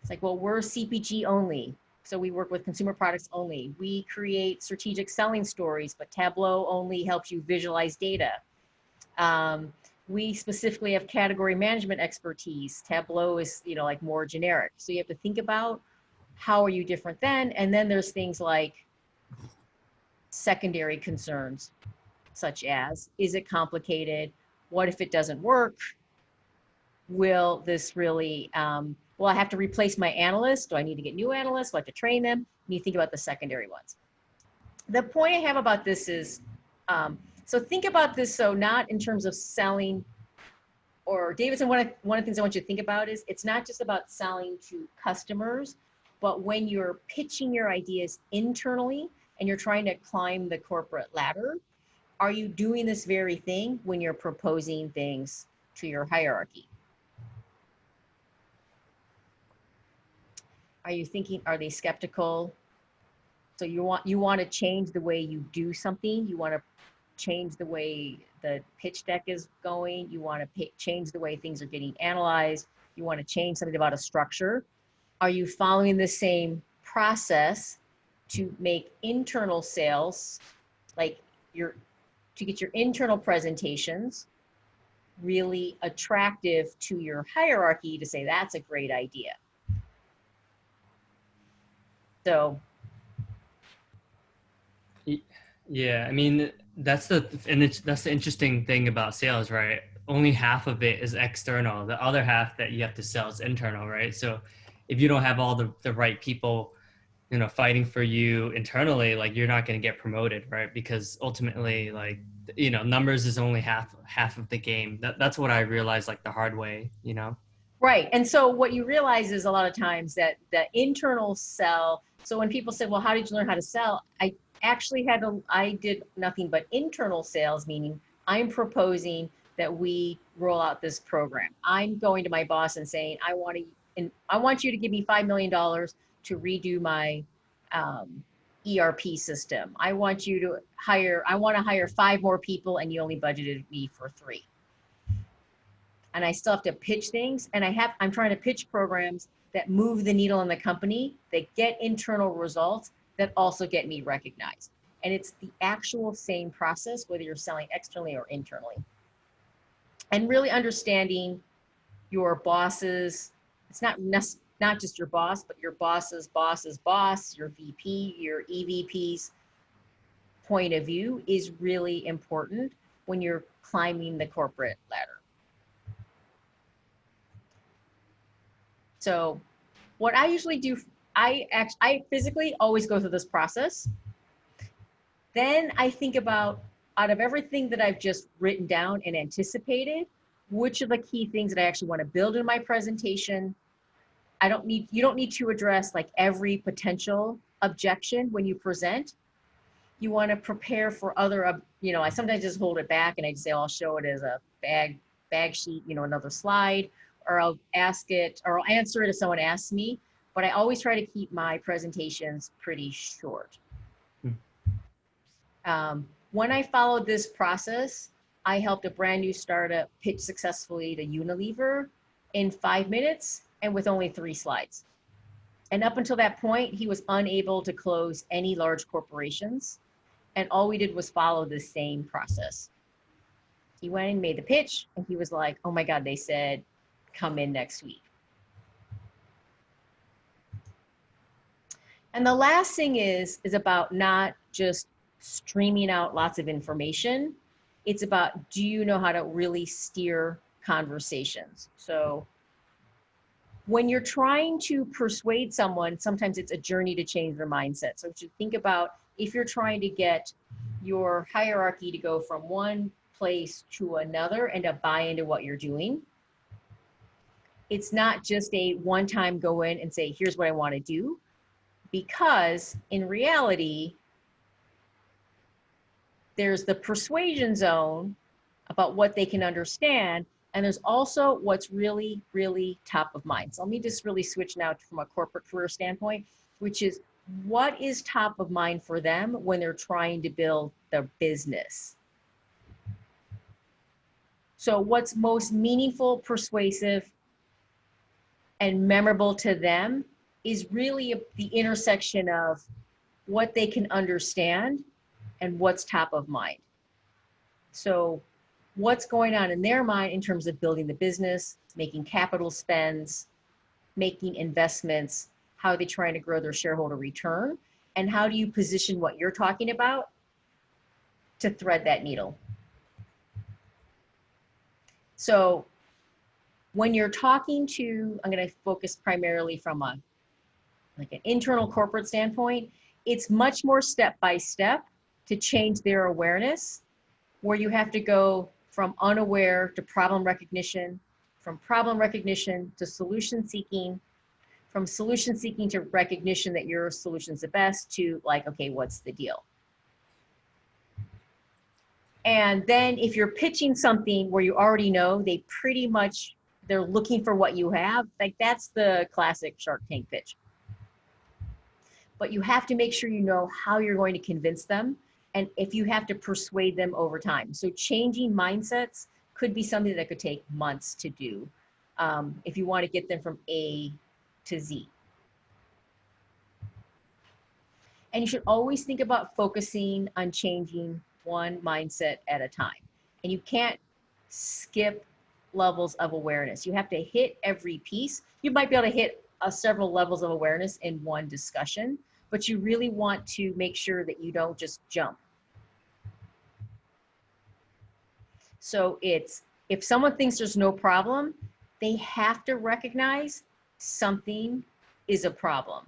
It's like, well, we're CPG only. So we work with consumer products only. We create strategic selling stories, but Tableau only helps you visualize data. We specifically have category management expertise. Tableau is, like more generic. So you have to think about how are you different then? And then there's things like secondary concerns, such as, is it complicated? What if it doesn't work? Will this really, will I have to replace my analysts? Do I need to get new analysts? Do I have to train them? You think about the secondary ones. The point I have about this is, so think about this, so not in terms of selling, or Davidson, one of the things I want you to think about is, it's not just about selling to customers, but when you're pitching your ideas internally and you're trying to climb the corporate ladder, are you doing this very thing when you're proposing things to your hierarchy? Are you thinking, are they skeptical? So you want to change the way you do something. You want to change the way the pitch deck is going. You want to change the way things are getting analyzed. You want to change something about a structure. Are you following the same process to make internal sales, like to get your internal presentations really attractive to your hierarchy to say, that's a great idea? So. Yeah, I mean, that's the interesting thing about sales, right? Only half of it is external. The other half that you have to sell is internal, right? So if you don't have all the right people, fighting for you internally, like, you're not going to get promoted, right? Because ultimately, like, numbers is only half of the game. That's what I realized, like, the hard way, Right. And so what you realize is a lot of times that the internal sell, so when people say, well, how did you learn how to sell? I actually I did nothing but internal sales, meaning I'm proposing that we roll out this program. I'm going to my boss and saying, I want you to give me $5 million to redo my ERP system. I want to hire 5 more people and you only budgeted me for 3. And I still have to pitch things, and I'm trying to pitch programs that move the needle in the company, that get internal results, that also get me recognized. And it's the actual same process, whether you're selling externally or internally. And really understanding your bosses, it's not not just your boss, but your boss's boss's boss, your VP, your EVP's point of view is really important when you're climbing the corporate ladder. So what I usually do, I physically always go through this process. Then I think about, out of everything that I've just written down and anticipated, which are the key things that I actually want to build in my presentation. You don't need to address like every potential objection when you present. You want to prepare for other, I sometimes just hold it back and I just say, I'll show it as a bag sheet, another slide, or I'll ask it, or I'll answer it if someone asks me, but I always try to keep my presentations pretty short. When I followed this process, I helped a brand new startup pitch successfully to Unilever in 5 minutes and with only 3 slides. And up until that point, he was unable to close any large corporations. And all we did was follow the same process. He went and made the pitch and he was like, oh my God, they said, come in next week. And the last thing is about not just streaming out lots of information. It's about, do you know how to really steer conversations? So when you're trying to persuade someone, sometimes it's a journey to change their mindset. So you should think about, if you're trying to get your hierarchy to go from one place to another and to buy into what you're doing, it's not just a one-time go in and say, here's what I want to do, because in reality, there's the persuasion zone about what they can understand, and there's also what's really, really top of mind. So let me just really switch now from a corporate career standpoint, which is what is top of mind for them when they're trying to build their business. So what's most meaningful, persuasive, and memorable to them is really the intersection of what they can understand and what's top of mind. So what's going on in their mind in terms of building the business, making capital spends, making investments, how are they trying to grow their shareholder return, and how do you position what you're talking about to thread that needle? So when you're talking to, I'm going to focus primarily from an internal corporate standpoint, it's much more step-by-step to change their awareness, where you have to go from unaware to problem recognition, from problem recognition to solution seeking, from solution seeking to recognition that your solution's the best, to like, okay, what's the deal? And then if you're pitching something where you already know they're looking for what you have, like that's the classic Shark Tank pitch. But you have to make sure you know how you're going to convince them, and if you have to persuade them over time. So changing mindsets could be something that could take months to do if you want to get them from A to Z. And you should always think about focusing on changing one mindset at a time. And you can't skip levels of awareness. You have to hit every piece. You might be able to hit several levels of awareness in one discussion, but you really want to make sure that you don't just jump. So it's, if someone thinks there's no problem, they have to recognize something is a problem.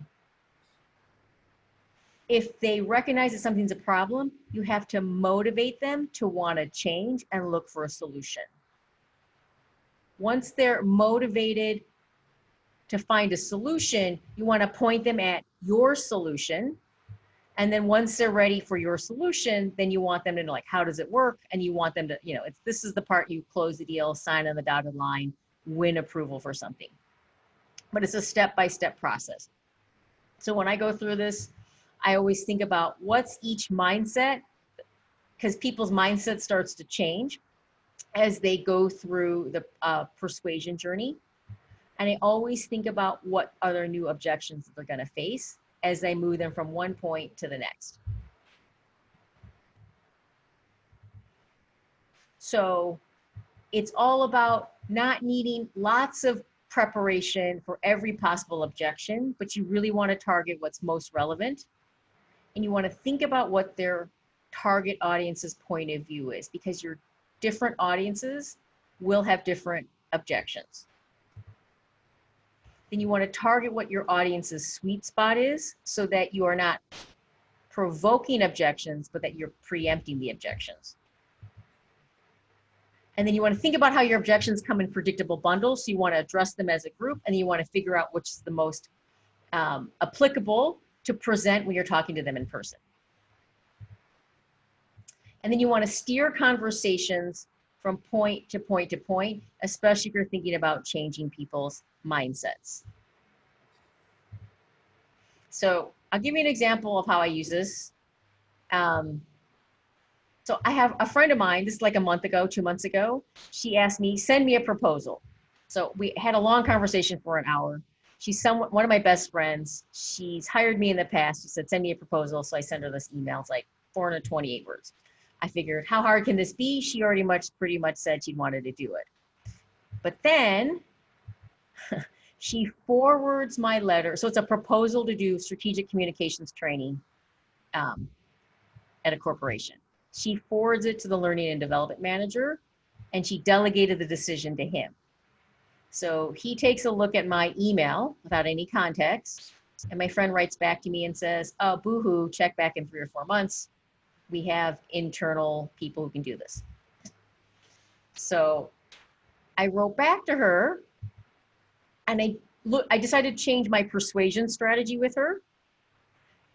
If they recognize that something's a problem, you have to motivate them to want to change and look for a solution. Once they're motivated to find a solution, you want to point them at your solution. And then once they're ready for your solution, then you want them to know, like, how does it work? And you want them to, this is the part you close the deal, sign on the dotted line, win approval for something. But it's a step-by-step process. So when I go through this, I always think about what's each mindset, because people's mindset starts to change as they go through the persuasion journey. And I always think about what other new objections that they're going to face as they move them from one point to the next. So it's all about not needing lots of preparation for every possible objection, but you really want to target what's most relevant. And you want to think about what their target audience's point of view is, because your different audiences will have different objections. Then you want to target what your audience's sweet spot is, so that you are not provoking objections, but that you're preempting the objections. And then you want to think about how your objections come in predictable bundles. So you want to address them as a group, and then you want to figure out which is the most applicable to present when you're talking to them in person. And then you want to steer conversations from point to point to point, especially if you're thinking about changing people's mindsets. So I'll give you an example of how I use this. So I have a friend of mine, this is like a month ago, 2 months ago, she asked me, send me a proposal. So we had a long conversation for an hour. She's one of my best friends. She's hired me in the past. She said, send me a proposal. So I sent her this email. It's like 428 words. I figured, how hard can this be? She already pretty much said she wanted to do it. But then she forwards my letter. So it's a proposal to do strategic communications training at a corporation. She forwards it to the learning and development manager, and she delegated the decision to him. So he takes a look at my email without any context, and my friend writes back to me and says, oh, boo-hoo, check back in 3 or 4 months. We have internal people who can do this. So I wrote back to her, and I decided to change my persuasion strategy with her.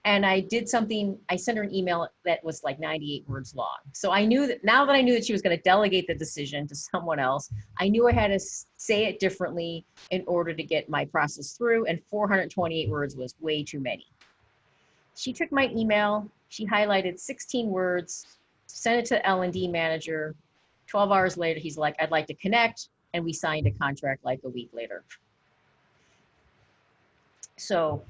And I did something, I sent her an email that was like 98 words long. So I knew that, now that I knew that she was going to delegate the decision to someone else, I knew I had to say it differently in order to get my process through, and 428 words was way too many. She took my email, she highlighted 16 words, sent it to L&D manager. 12 hours later, he's like, I'd like to connect, and we signed a contract like a week later. So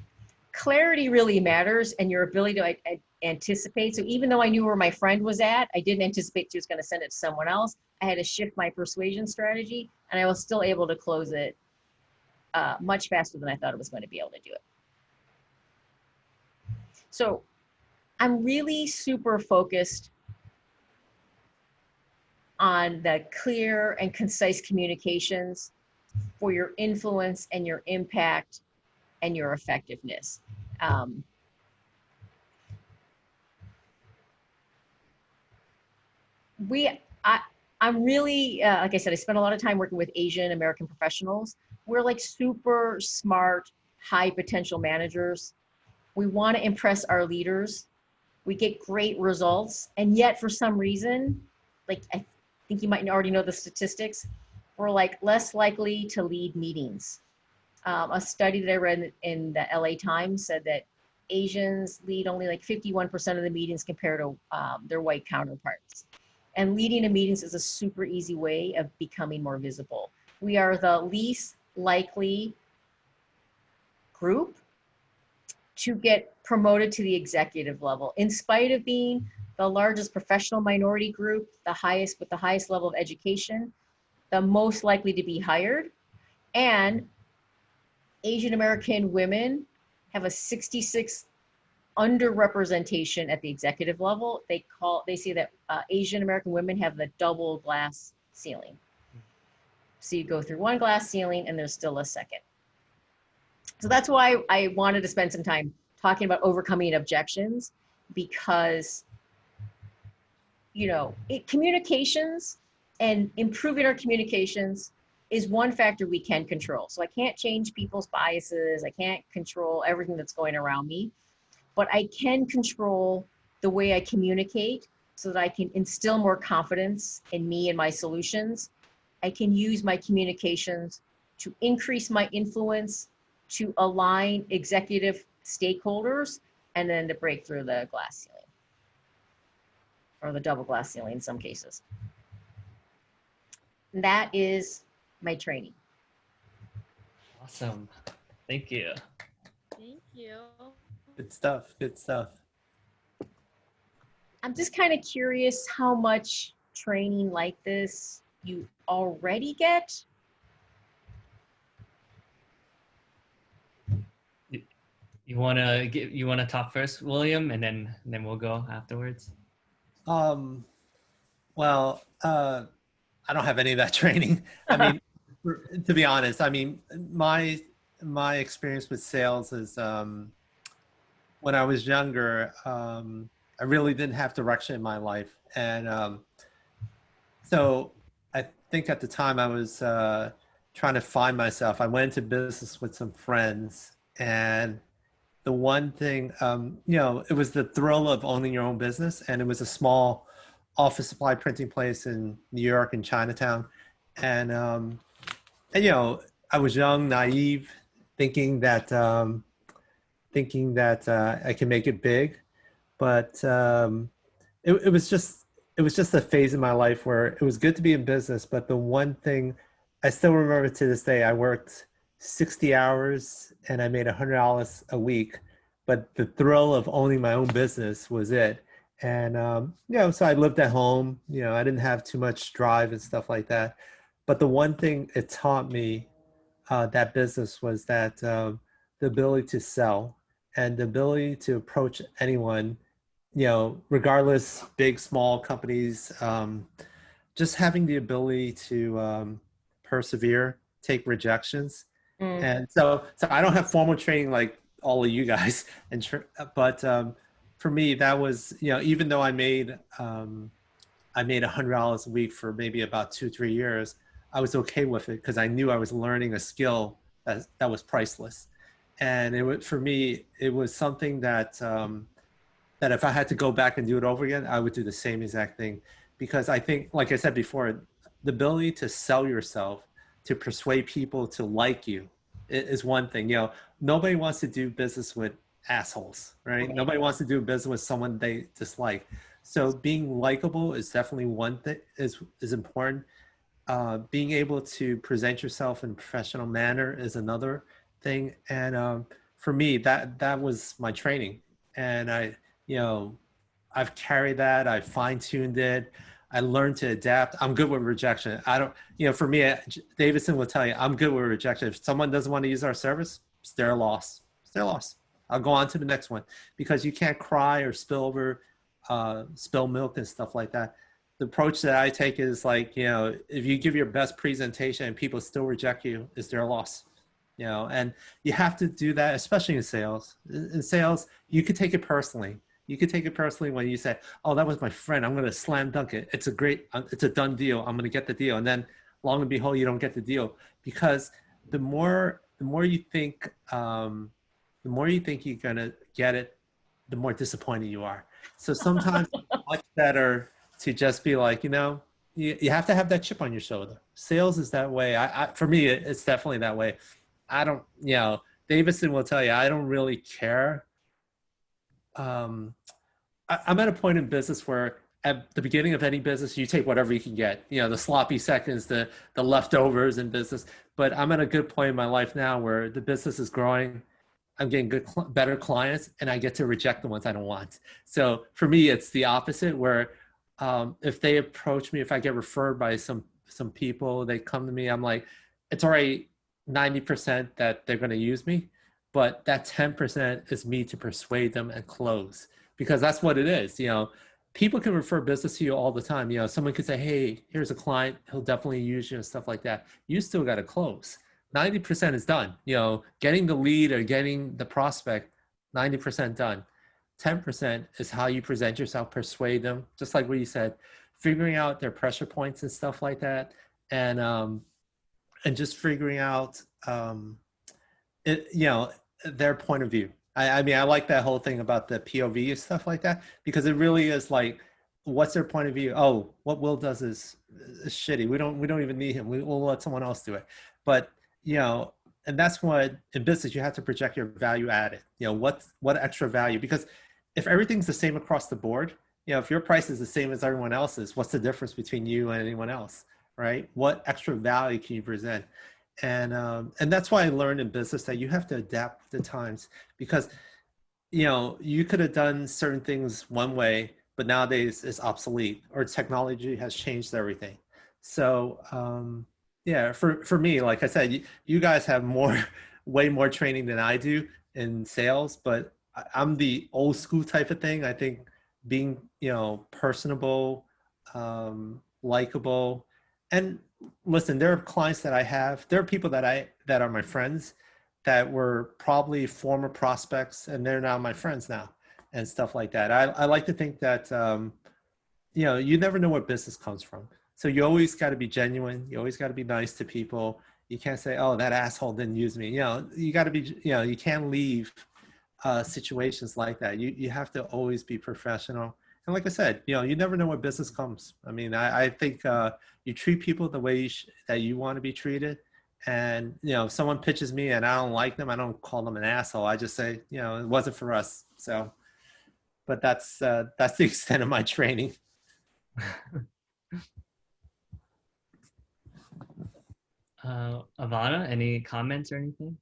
clarity really matters, and your ability to anticipate. So even though I knew where my friend was at, I didn't anticipate she was going to send it to someone else. I had to shift my persuasion strategy, and I was still able to close it much faster than I thought I was going to be able to do it. So I'm really super focused on the clear and concise communications for your influence and your impact and your effectiveness. I'm really, like I said, I spent a lot of time working with Asian American professionals. We're like super smart, high potential managers. We want to impress our leaders. We get great results. And yet for some reason, like I think you might already know the statistics, we're like less likely to lead meetings. A study that I read in the LA Times said that Asians lead only like 51% of the meetings compared to their white counterparts. And leading a meetings is a super easy way of becoming more visible. We are the least likely group to get promoted to the executive level, in spite of being the largest professional minority group, the highest with the highest level of education, the most likely to be hired. And Asian American women have a 66 underrepresentation at the executive level. They say that Asian American women have the double glass ceiling. So you go through one glass ceiling and there's still a second. So that's why I wanted to spend some time talking about overcoming objections, because, you know, communications and improving our communications is one factor we can control. So I can't change people's biases. I can't control everything that's going around me, but I can control the way I communicate so that I can instill more confidence in me and my solutions. I can use my communications to increase my influence, to align executive stakeholders, and then to break through the glass ceiling, or the double glass ceiling in some cases. And that is my training. Awesome. Thank you. Thank you. Good stuff. Good stuff. I'm just kind of curious how much training like this you already get. You wanna talk first, William, and then we'll go afterwards. Um, well, I don't have any of that training. I mean, to be honest, I mean, my experience with sales is when I was younger, I really didn't have direction in my life, and so I think at the time I was trying to find myself. I went into business with some friends, and the one thing, you know, it was the thrill of owning your own business, and it was a small office supply printing place in New York in Chinatown, and you know, I was young, naive, thinking that I can make it big, but it was just a phase in my life where it was good to be in business. But the one thing I still remember to this day, I worked 60 hours and I made $100 a week, but the thrill of owning my own business was it. And you know, so I lived at home. You know, I didn't have too much drive and stuff like that. But the one thing it taught me, that business, was that the ability to sell and the ability to approach anyone, you know, regardless, big, small companies, just having the ability to persevere, take rejections. And so I don't have formal training like all of you guys, but for me, that was, you know, even though I made $100 a week for maybe about 2-3 years, I was okay with it because I knew I was learning a skill that was priceless. And for me, it was something that that if I had to go back and do it over again, I would do the same exact thing. Because I think, like I said before, the ability to sell yourself, to persuade people to like you, is one thing. You know, nobody wants to do business with assholes, right? Nobody wants to do business with someone they dislike. So being likable is definitely one thing, is important. Being able to present yourself in a professional manner is another thing. And for me, that was my training. And you know, I've carried that, I fine-tuned it. I learned to adapt. I'm good with rejection. I don't, you know, for me, Davidson will tell you, I'm good with rejection. If someone doesn't want to use our service, it's their loss. It's their loss. I'll go on to the next one, because you can't cry or spill milk and stuff like that. The approach that I take is like, you know, if you give your best presentation and people still reject you, it's their loss. You know, and you have to do that, especially in sales. In sales, you could take it personally. You could take it personally when you say, oh, that was my friend, I'm going to slam dunk it. It's a done deal. I'm going to get the deal. And then long and behold, you don't get the deal, because the more you think, the more you think you're going to get it, the more disappointed you are. So sometimes it's much better to just be like, you know, you have to have that chip on your shoulder. Sales is that way. For me, it's definitely that way. I don't, you know, Davidson will tell you, I don't really care. I'm at a point in business where at the beginning of any business, you take whatever you can get, you know, the sloppy seconds, the leftovers in business. But I'm at a good point in my life now where the business is growing. I'm getting better clients, and I get to reject the ones I don't want. So for me, it's the opposite, where if they approach me, if I get referred by some people, they come to me, I'm like, it's already 90% that they're going to use me, but that 10% is me to persuade them and close, because that's what it is. You know, people can refer business to you all the time. You know, someone could say, hey, here's a client, he'll definitely use you and stuff like that. You still got to close. 90% is done. You know, getting the lead or getting the prospect, 90% done. 10% is how you present yourself, persuade them, just like what you said, figuring out their pressure points and stuff like that. And just figuring out, you know, their point of view. I mean, I like that whole thing about the POV and stuff like that, because it really is like, what's their point of view? Oh, what Will does is shitty. We don't even need him. We'll let someone else do it. But, you know, and that's what, in business, you have to project your value added. You know, what extra value? Because if everything's the same across the board, you know, if your price is the same as everyone else's, what's the difference between you and anyone else, right? What extra value can you present? And that's why I learned in business that you have to adapt to times, because, you know, you could have done certain things one way, but nowadays it's obsolete, or technology has changed everything. So yeah, for me, like I said, you guys have way more training than I do, in sales, but I'm the old school type of thing. I think being, personable, likable, and listen, there are clients that I have, there are people that are my friends that were probably former prospects and they're now my friends now and stuff like that. I like to think that, you never know where business comes from. So you always got to be genuine. You always got to be nice to people. You can't say, oh, that asshole didn't use me. You got to be, you can't leave situations like that. You have to always be professional. And like I said, you never know where business comes. I mean, I think you treat people the way that you want to be treated. And, if someone pitches me and I don't like them, I don't call them an asshole. I just say, it wasn't for us. So, but that's the extent of my training. Ivana, any comments or anything?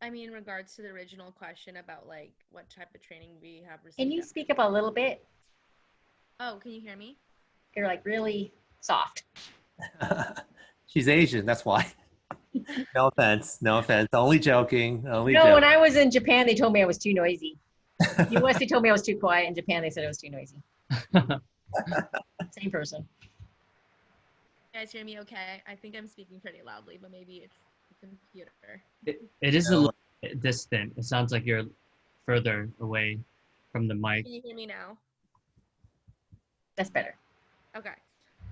I mean, in regards to the original question about like what type of training we have received. Can you speak up a little bit? Oh, can you hear me? You're like really soft. She's Asian, that's why. No offense. Only joking. No, when I was in Japan, they told me I was too noisy. US, they told me I was too quiet. In Japan, they said I was too noisy. Same person. You guys hear me okay? I think I'm speaking pretty loudly, but maybe it's the computer. It is a little bit distant. It sounds like you're further away from the mic. Can you hear me now? That's better. Okay.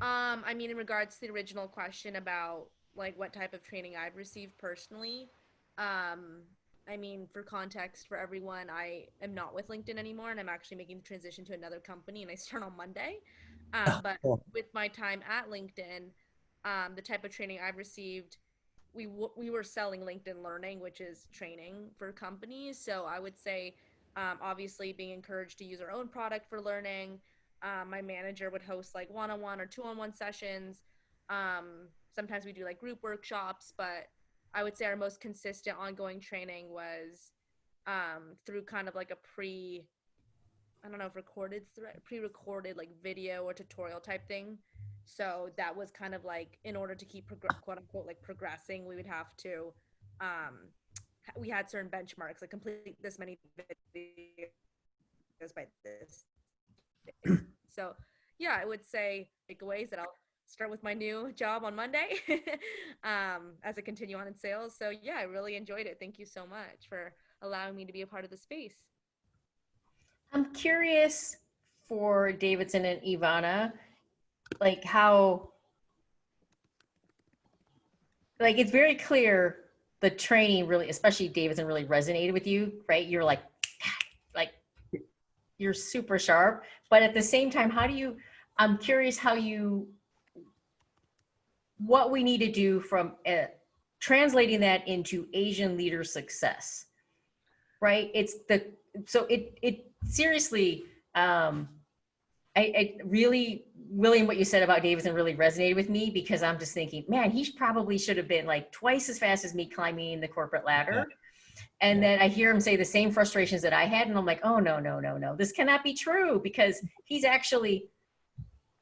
I mean, in regards to the original question about like what type of training I've received personally, I mean, for context for everyone, I am not with LinkedIn anymore, and I'm actually making the transition to another company, and I start on Monday. But with my time at LinkedIn, the type of training I've received, we were selling LinkedIn Learning, which is training for companies. So I would say, obviously, being encouraged to use our own product for learning. My manager would host like one-on-one or two-on-one sessions. Sometimes we do like group workshops, but I would say our most consistent ongoing training was through kind of like a pre-recorded like video or tutorial type thing. So that was kind of like, in order to keep quote unquote like progressing, we would have to, we had certain benchmarks, like complete this many videos by this. So yeah, I would say takeaways that I'll start with my new job on Monday as I continue on in sales. So yeah, I really enjoyed it. Thank you so much for allowing me to be a part of the space. I'm curious for Davidson and Ivana, like how, like it's very clear the training really, especially Davidson, really resonated with you, right? You're like you're super sharp, but at the same time, I'm curious what we need to do from translating that into Asian leader success, right? It seriously, I really, William, what you said about Davidson really resonated with me, because I'm just thinking, man, he probably should have been like twice as fast as me climbing the corporate ladder. Yeah. And then I hear him say the same frustrations that I had. And I'm like, oh, no, this cannot be true, because he's actually,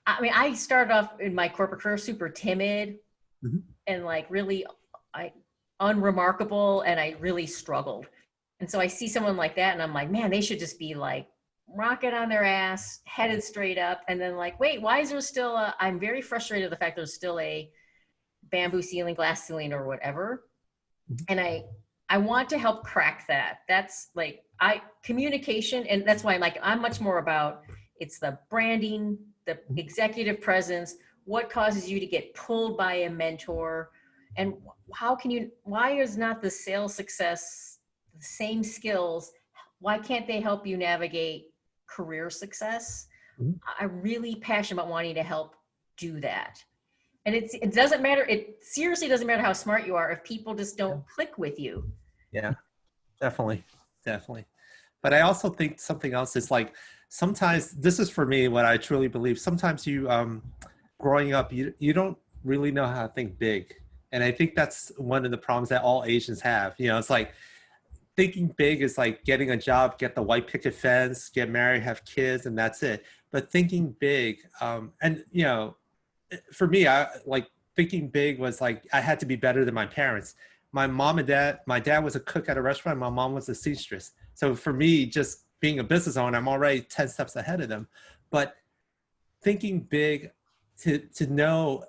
I mean, I started off in my corporate career super timid and like really unremarkable, and I really struggled. And so I see someone like that and I'm like, man, they should just be like rocket on their ass, headed straight up. And then like, wait, why is there still I'm very frustrated with the fact there's still a bamboo ceiling, glass ceiling, or whatever. And I want to help crack that. That's like communication. And that's why I'm much more about, it's the branding, the executive presence, what causes you to get pulled by a mentor, and why is not the sales success the same skills? Why can't they help you navigate career success? I'm really passionate about wanting to help do that. And it doesn't matter. It seriously doesn't matter how smart you are if people just don't click with you. Yeah, definitely. But I also think something else is like, sometimes, this is for me, what I truly believe. Sometimes you, growing up, you don't really know how to think big. And I think that's one of the problems that all Asians have. It's like, thinking big is like getting a job, get the white picket fence, get married, have kids, and that's it. But thinking big, and for me, I like thinking big was like, I had to be better than my parents. My dad was a cook at a restaurant. My mom was a seamstress. So for me, just being a business owner, I'm already 10 steps ahead of them. But thinking big to know,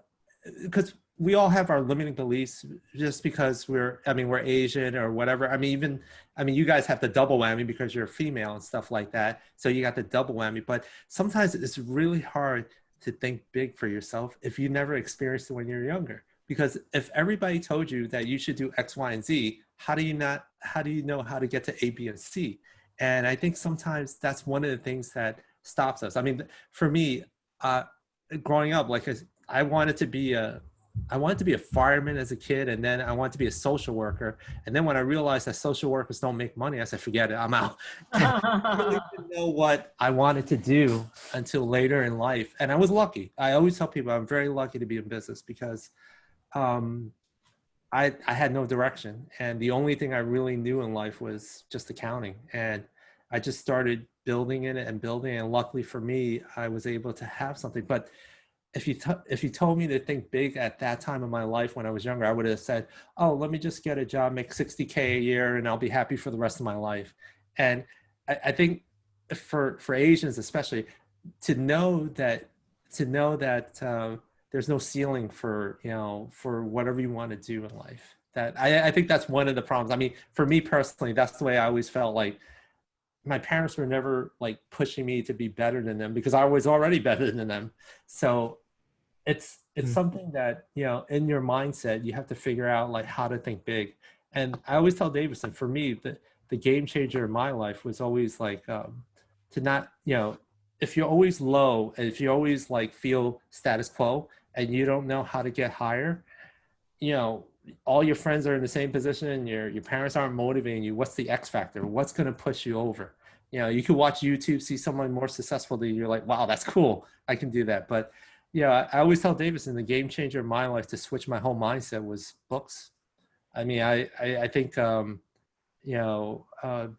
because we all have our limiting beliefs just because we're Asian or whatever. You guys have the double whammy because you're female and stuff like that. So you got the double whammy, but sometimes it's really hard to think big for yourself if you never experienced it when you're younger. Because if everybody told you that you should do X, Y, and Z, how do you know how to get to A, B, and C? And I think sometimes that's one of the things that stops us. I mean, for me, growing up, like I wanted to be a fireman as a kid, and then I wanted to be a social worker. And then when I realized that social workers don't make money, I said, forget it, I'm out. I really didn't know what I wanted to do until later in life. And I was lucky. I always tell people I'm very lucky to be in business because I had no direction. And the only thing I really knew in life was just accounting. And I just started building it and building. And luckily for me, I was able to have something. But if you told me to think big at that time of my life when I was younger, I would have said, oh, let me just get a job, make $60K a year, and I'll be happy for the rest of my life. And I think for Asians especially, to know that there's no ceiling for whatever you want to do in life. That I think that's one of the problems. I mean, for me personally, that's the way I always felt. Like my parents were never like pushing me to be better than them because I was already better than them. So it's something that, in your mindset, you have to figure out like how to think big. And I always tell Davidson, for me, the game changer in my life was always like to not, if you're always low and if you always like feel status quo and you don't know how to get higher, all your friends are in the same position and your parents aren't motivating you. What's the X factor? What's going to push you over? You could watch YouTube, see someone more successful than you. You're like, wow, that's cool. I can do that. But I always tell Davidson, the game changer in my life to switch my whole mindset was books. I mean, I think,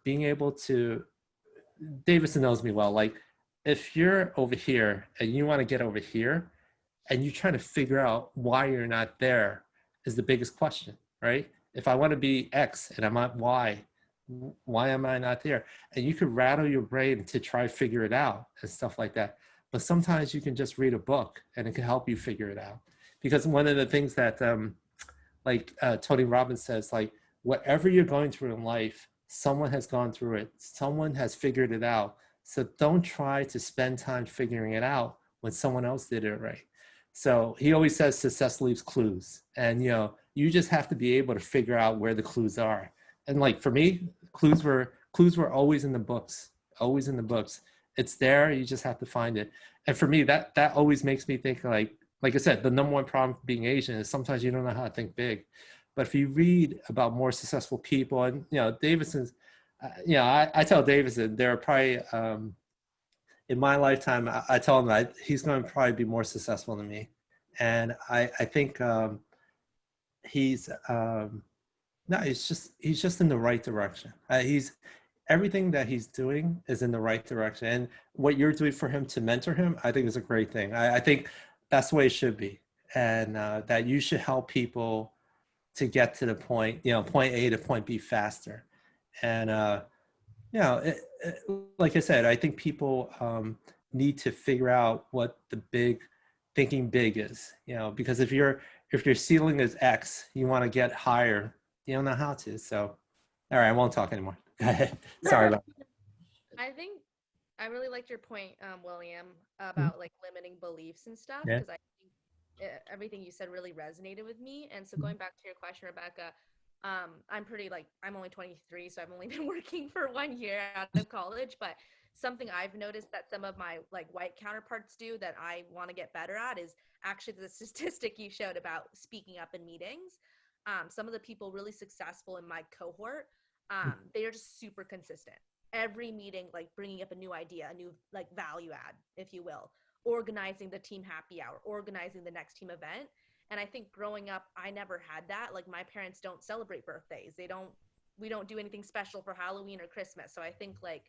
being able to, Davidson knows me well. Like if you're over here and you want to get over here and you're trying to figure out why you're not there is the biggest question, right? If I want to be X and I'm at Y, why am I not there? And you could rattle your brain to try to figure it out and stuff like that. But sometimes you can just read a book and it can help you figure it out. Because one of the things that Tony Robbins says, like, whatever you're going through in life, someone has gone through it. Someone has figured it out. So don't try to spend time figuring it out when someone else did it right. So he always says success leaves clues. And, you just have to be able to figure out where the clues are. And like for me, clues were always in the books, always in the books. It's there. You just have to find it. And for me, that always makes me think like I said, the number one problem being Asian is sometimes you don't know how to think big. But if you read about more successful people and, Davidson's, I tell Davidson, there are probably, in my lifetime, I tell him he's going to probably be more successful than me. And I think he's just in the right direction. Everything that he's doing is in the right direction. And what you're doing for him to mentor him, I think is a great thing. I think that's the way it should be. And that you should help people to get to the point, point A to point B faster. And, like I said, I think people need to figure out what the thinking big is, because if your ceiling is X, you want to get higher, you don't know how to. So, all right, I won't talk anymore. Go ahead. Sorry about that. I think I really liked your point, William, about like limiting beliefs and stuff, Yeah. because I think everything you said really resonated with me. And so going back to your question, Rebecca, I'm only 23, so I've only been working for 1 year out of college, but something I've noticed that some of my like white counterparts do that I want to get better at is actually the statistic you showed about speaking up in meetings. Some of the people really successful in my cohort, they are just super consistent. Every meeting, like bringing up a new idea, a new like value add, if you will, organizing the team happy hour, organizing the next team event. And I think growing up, I never had that. Like my parents don't celebrate birthdays. We don't do anything special for Halloween or Christmas. So I think like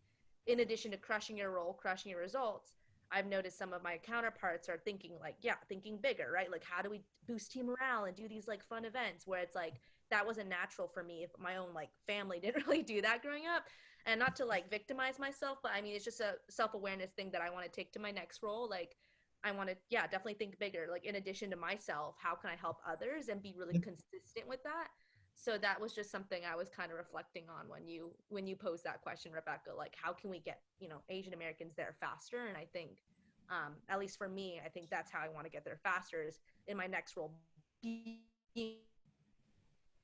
in addition to crushing your role, crushing your results, I've noticed some of my counterparts are thinking like, yeah, thinking bigger, right? Like, how do we boost team morale and do these like fun events where it's like, that wasn't natural for me if my own like family didn't really do that growing up. And not to like victimize myself, but I mean, it's just a self-awareness thing that I want to take to my next role. Like, I want to, yeah, definitely think bigger. Like, in addition to myself, how can I help others and be really consistent with that? So that was just something I was kind of reflecting on when you posed that question, Rebecca, like, how can we get, you know, Asian Americans there faster? And I think, at least for me, I think that's how I want to get there faster, is in my next role, being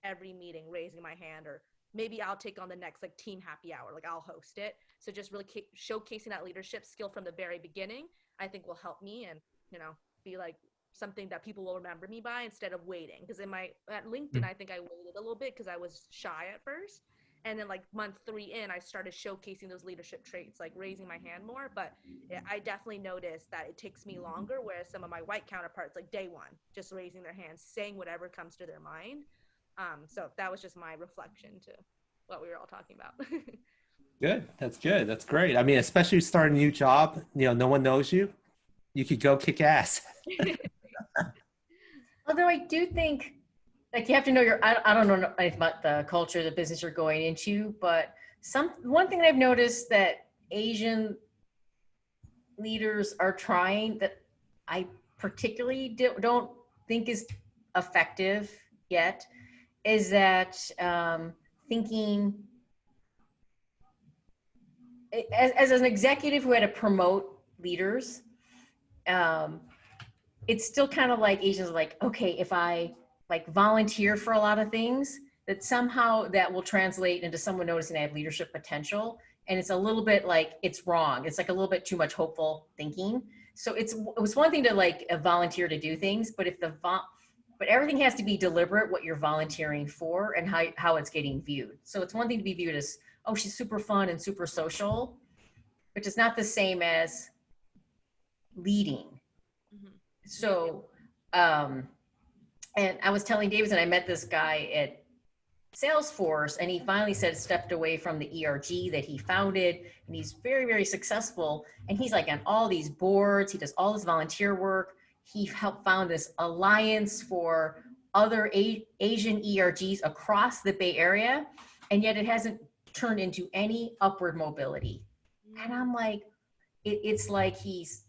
every meeting, raising my hand, or maybe I'll take on the next like team happy hour, like I'll host it. So just really showcasing that leadership skill from the very beginning, I think will help me and, you know, be like something that people will remember me by instead of waiting. Because at LinkedIn, I think I waited a little bit because I was shy at first. And then like month 3 in, I started showcasing those leadership traits, like raising my hand more. But I definitely noticed that it takes me longer, whereas some of my white counterparts, like day one, just raising their hands, saying whatever comes to their mind. So that was just my reflection to what we were all talking about. Good. That's good. That's great. I mean, especially starting a new job, you know, no one knows you. You could go kick ass. Although I do think, like, you have to know I don't know anything about the culture, the business you're going into, but one thing that I've noticed that Asian leaders are trying that I particularly don't think is effective yet is that thinking as an executive who had to promote leaders, it's still kind of like Asians are like, okay, if I like volunteer for a lot of things, that somehow that will translate into someone noticing I have leadership potential. And it's a little bit like, it's wrong. It's like a little bit too much hopeful thinking. So it was one thing to like volunteer to do things, but but everything has to be deliberate what you're volunteering for and how it's getting viewed. So it's one thing to be viewed as, oh, she's super fun and super social, which is not the same as leading. Mm-hmm. So, and I was telling Davidson, I met this guy at Salesforce, and he finally stepped away from the ERG that he founded, and he's very, very successful. And he's like on all these boards, he does all this volunteer work. He helped found this alliance for other Asian ERGs across the Bay Area, and yet it hasn't turned into any upward mobility. And I'm like, it's like he's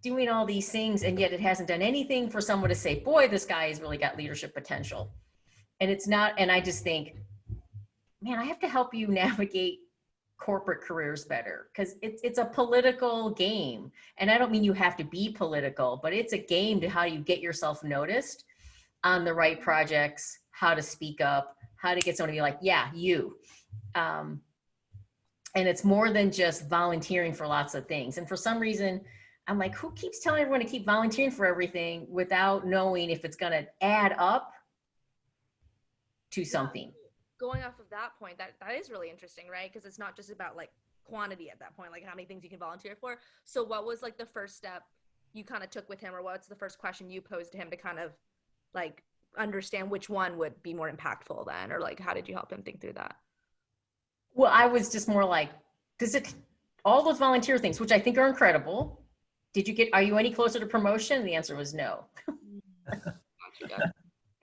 doing all these things, and yet it hasn't done anything for someone to say, boy, this guy has really got leadership potential. And it's not, and I just think, man, I have to help you navigate corporate careers better, because it's a political game. And I don't mean you have to be political, but it's a game to how you get yourself noticed on the right projects, how to speak up, how to get someone to be like, yeah, you. And it's more than just volunteering for lots of things. And for some reason, I'm like, who keeps telling everyone to keep volunteering for everything without knowing if it's going to add up to something? Going off of that point, that is really interesting, right? Because it's not just about like quantity at that point, like how many things you can volunteer for. So what was like the first step you kind of took with him, or what's the first question you posed to him to kind of like understand which one would be more impactful then? Or like, how did you help him think through that? Well, I was just more like, all those volunteer things, which I think are incredible, are you any closer to promotion? And the answer was no.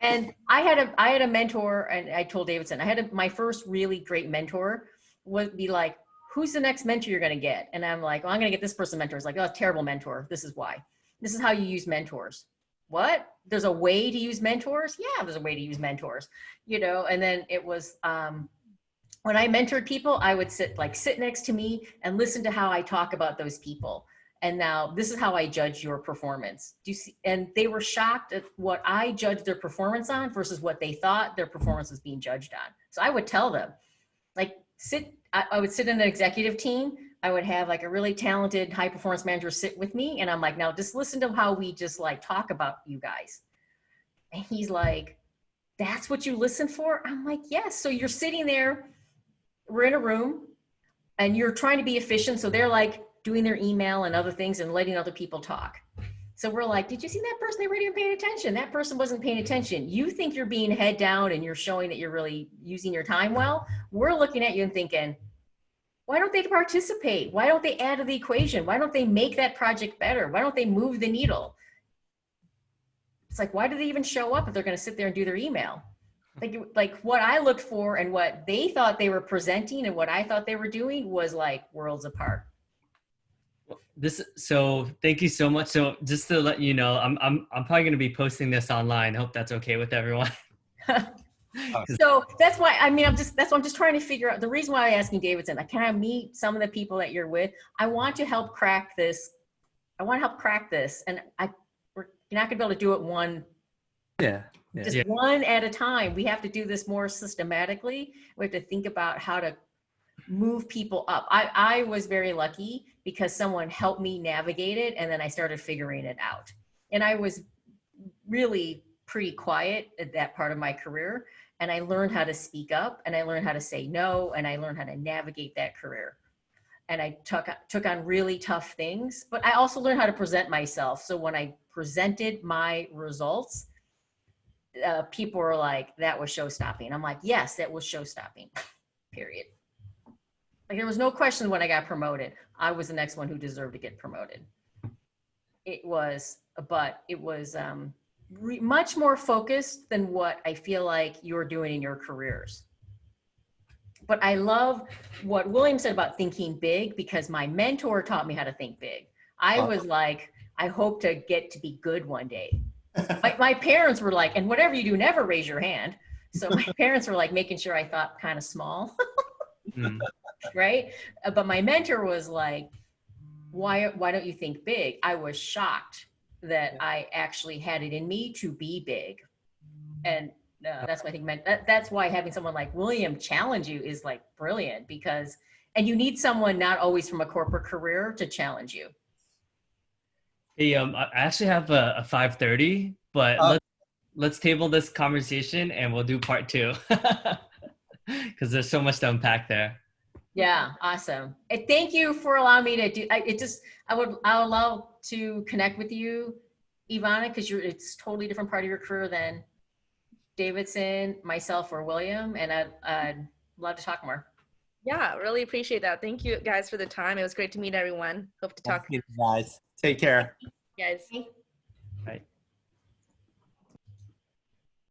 And I had a mentor, and I told Davidson, my first really great mentor would be like, who's the next mentor you're going to get? And I'm like, well, I'm going to get this person mentor. It's like, oh, terrible mentor. This is why. This is how you use mentors. What? There's a way to use mentors? Yeah, there's a way to use mentors, you know? And then it was, when I mentored people, I would sit next to me and listen to how I talk about those people. And now this is how I judge your performance. Do you see? And they were shocked at what I judged their performance on versus what they thought their performance was being judged on. So I would tell them, like, I would sit in an executive team. I would have like a really talented high performance manager sit with me. And I'm like, now just listen to how we just like talk about you guys. And he's like, that's what you listen for? I'm like, yes. So you're sitting there, we're in a room, and you're trying to be efficient. So they're like doing their email and other things and letting other people talk. So we're like, did you see that person? They weren't even paying attention. That person wasn't paying attention. You think you're being head down and you're showing that you're really using your time well. We're looking at you and thinking, Why don't they participate? Why don't they add to the equation? Why don't they make that project better? Why don't they move the needle? It's like, why do they even show up if they're going to sit there and do their email? Like what I looked for and what they thought they were presenting and what I thought they were doing was like worlds apart. So thank you so much. So just to let you know, I'm probably going to be posting this online. I hope that's okay with everyone. So that's why, I mean, that's what I'm just trying to figure out. The reason why I'm asking Davidson, can I meet some of the people that you're with? I want to help crack this. And we're not gonna be able to do it one at a time. We have to do this more systematically. We have to think about how to move people up. I was very lucky because someone helped me navigate it, and then I started figuring it out. And I was really pretty quiet at that part of my career. And I learned how to speak up, and I learned how to say no, and I learned how to navigate that career. And I took on really tough things, but I also learned how to present myself. So when I presented my results, people were like, that was show-stopping. I'm like, yes, that was show-stopping, period. Like there was no question when I got promoted, I was the next one who deserved to get promoted. It was much more focused than what I feel like you're doing in your careers. But I love what William said about thinking big, because my mentor taught me how to think big. I was like, I hope to get to be good one day. My parents were like, and whatever you do, never raise your hand. So my parents were like making sure I thought kind of small, right? But my mentor was like, why don't you think big? I was shocked that I actually had it in me to be big. And that's why I think that's why having someone like William challenge you is like brilliant, because, and you need someone not always from a corporate career to challenge you. Hey, I actually have a 5:30, but let's table this conversation and we'll do part 2 because there's so much to unpack there. Yeah, awesome. And thank you for allowing me to do. I would love to connect with you, Ivana, because it's a totally different part of your career than Davidson, myself, or William, and I'd love to talk more. Yeah, really appreciate that. Thank you guys for the time. It was great to meet everyone. Hope to talk. Thank you, guys. Take care. Guys. Bye.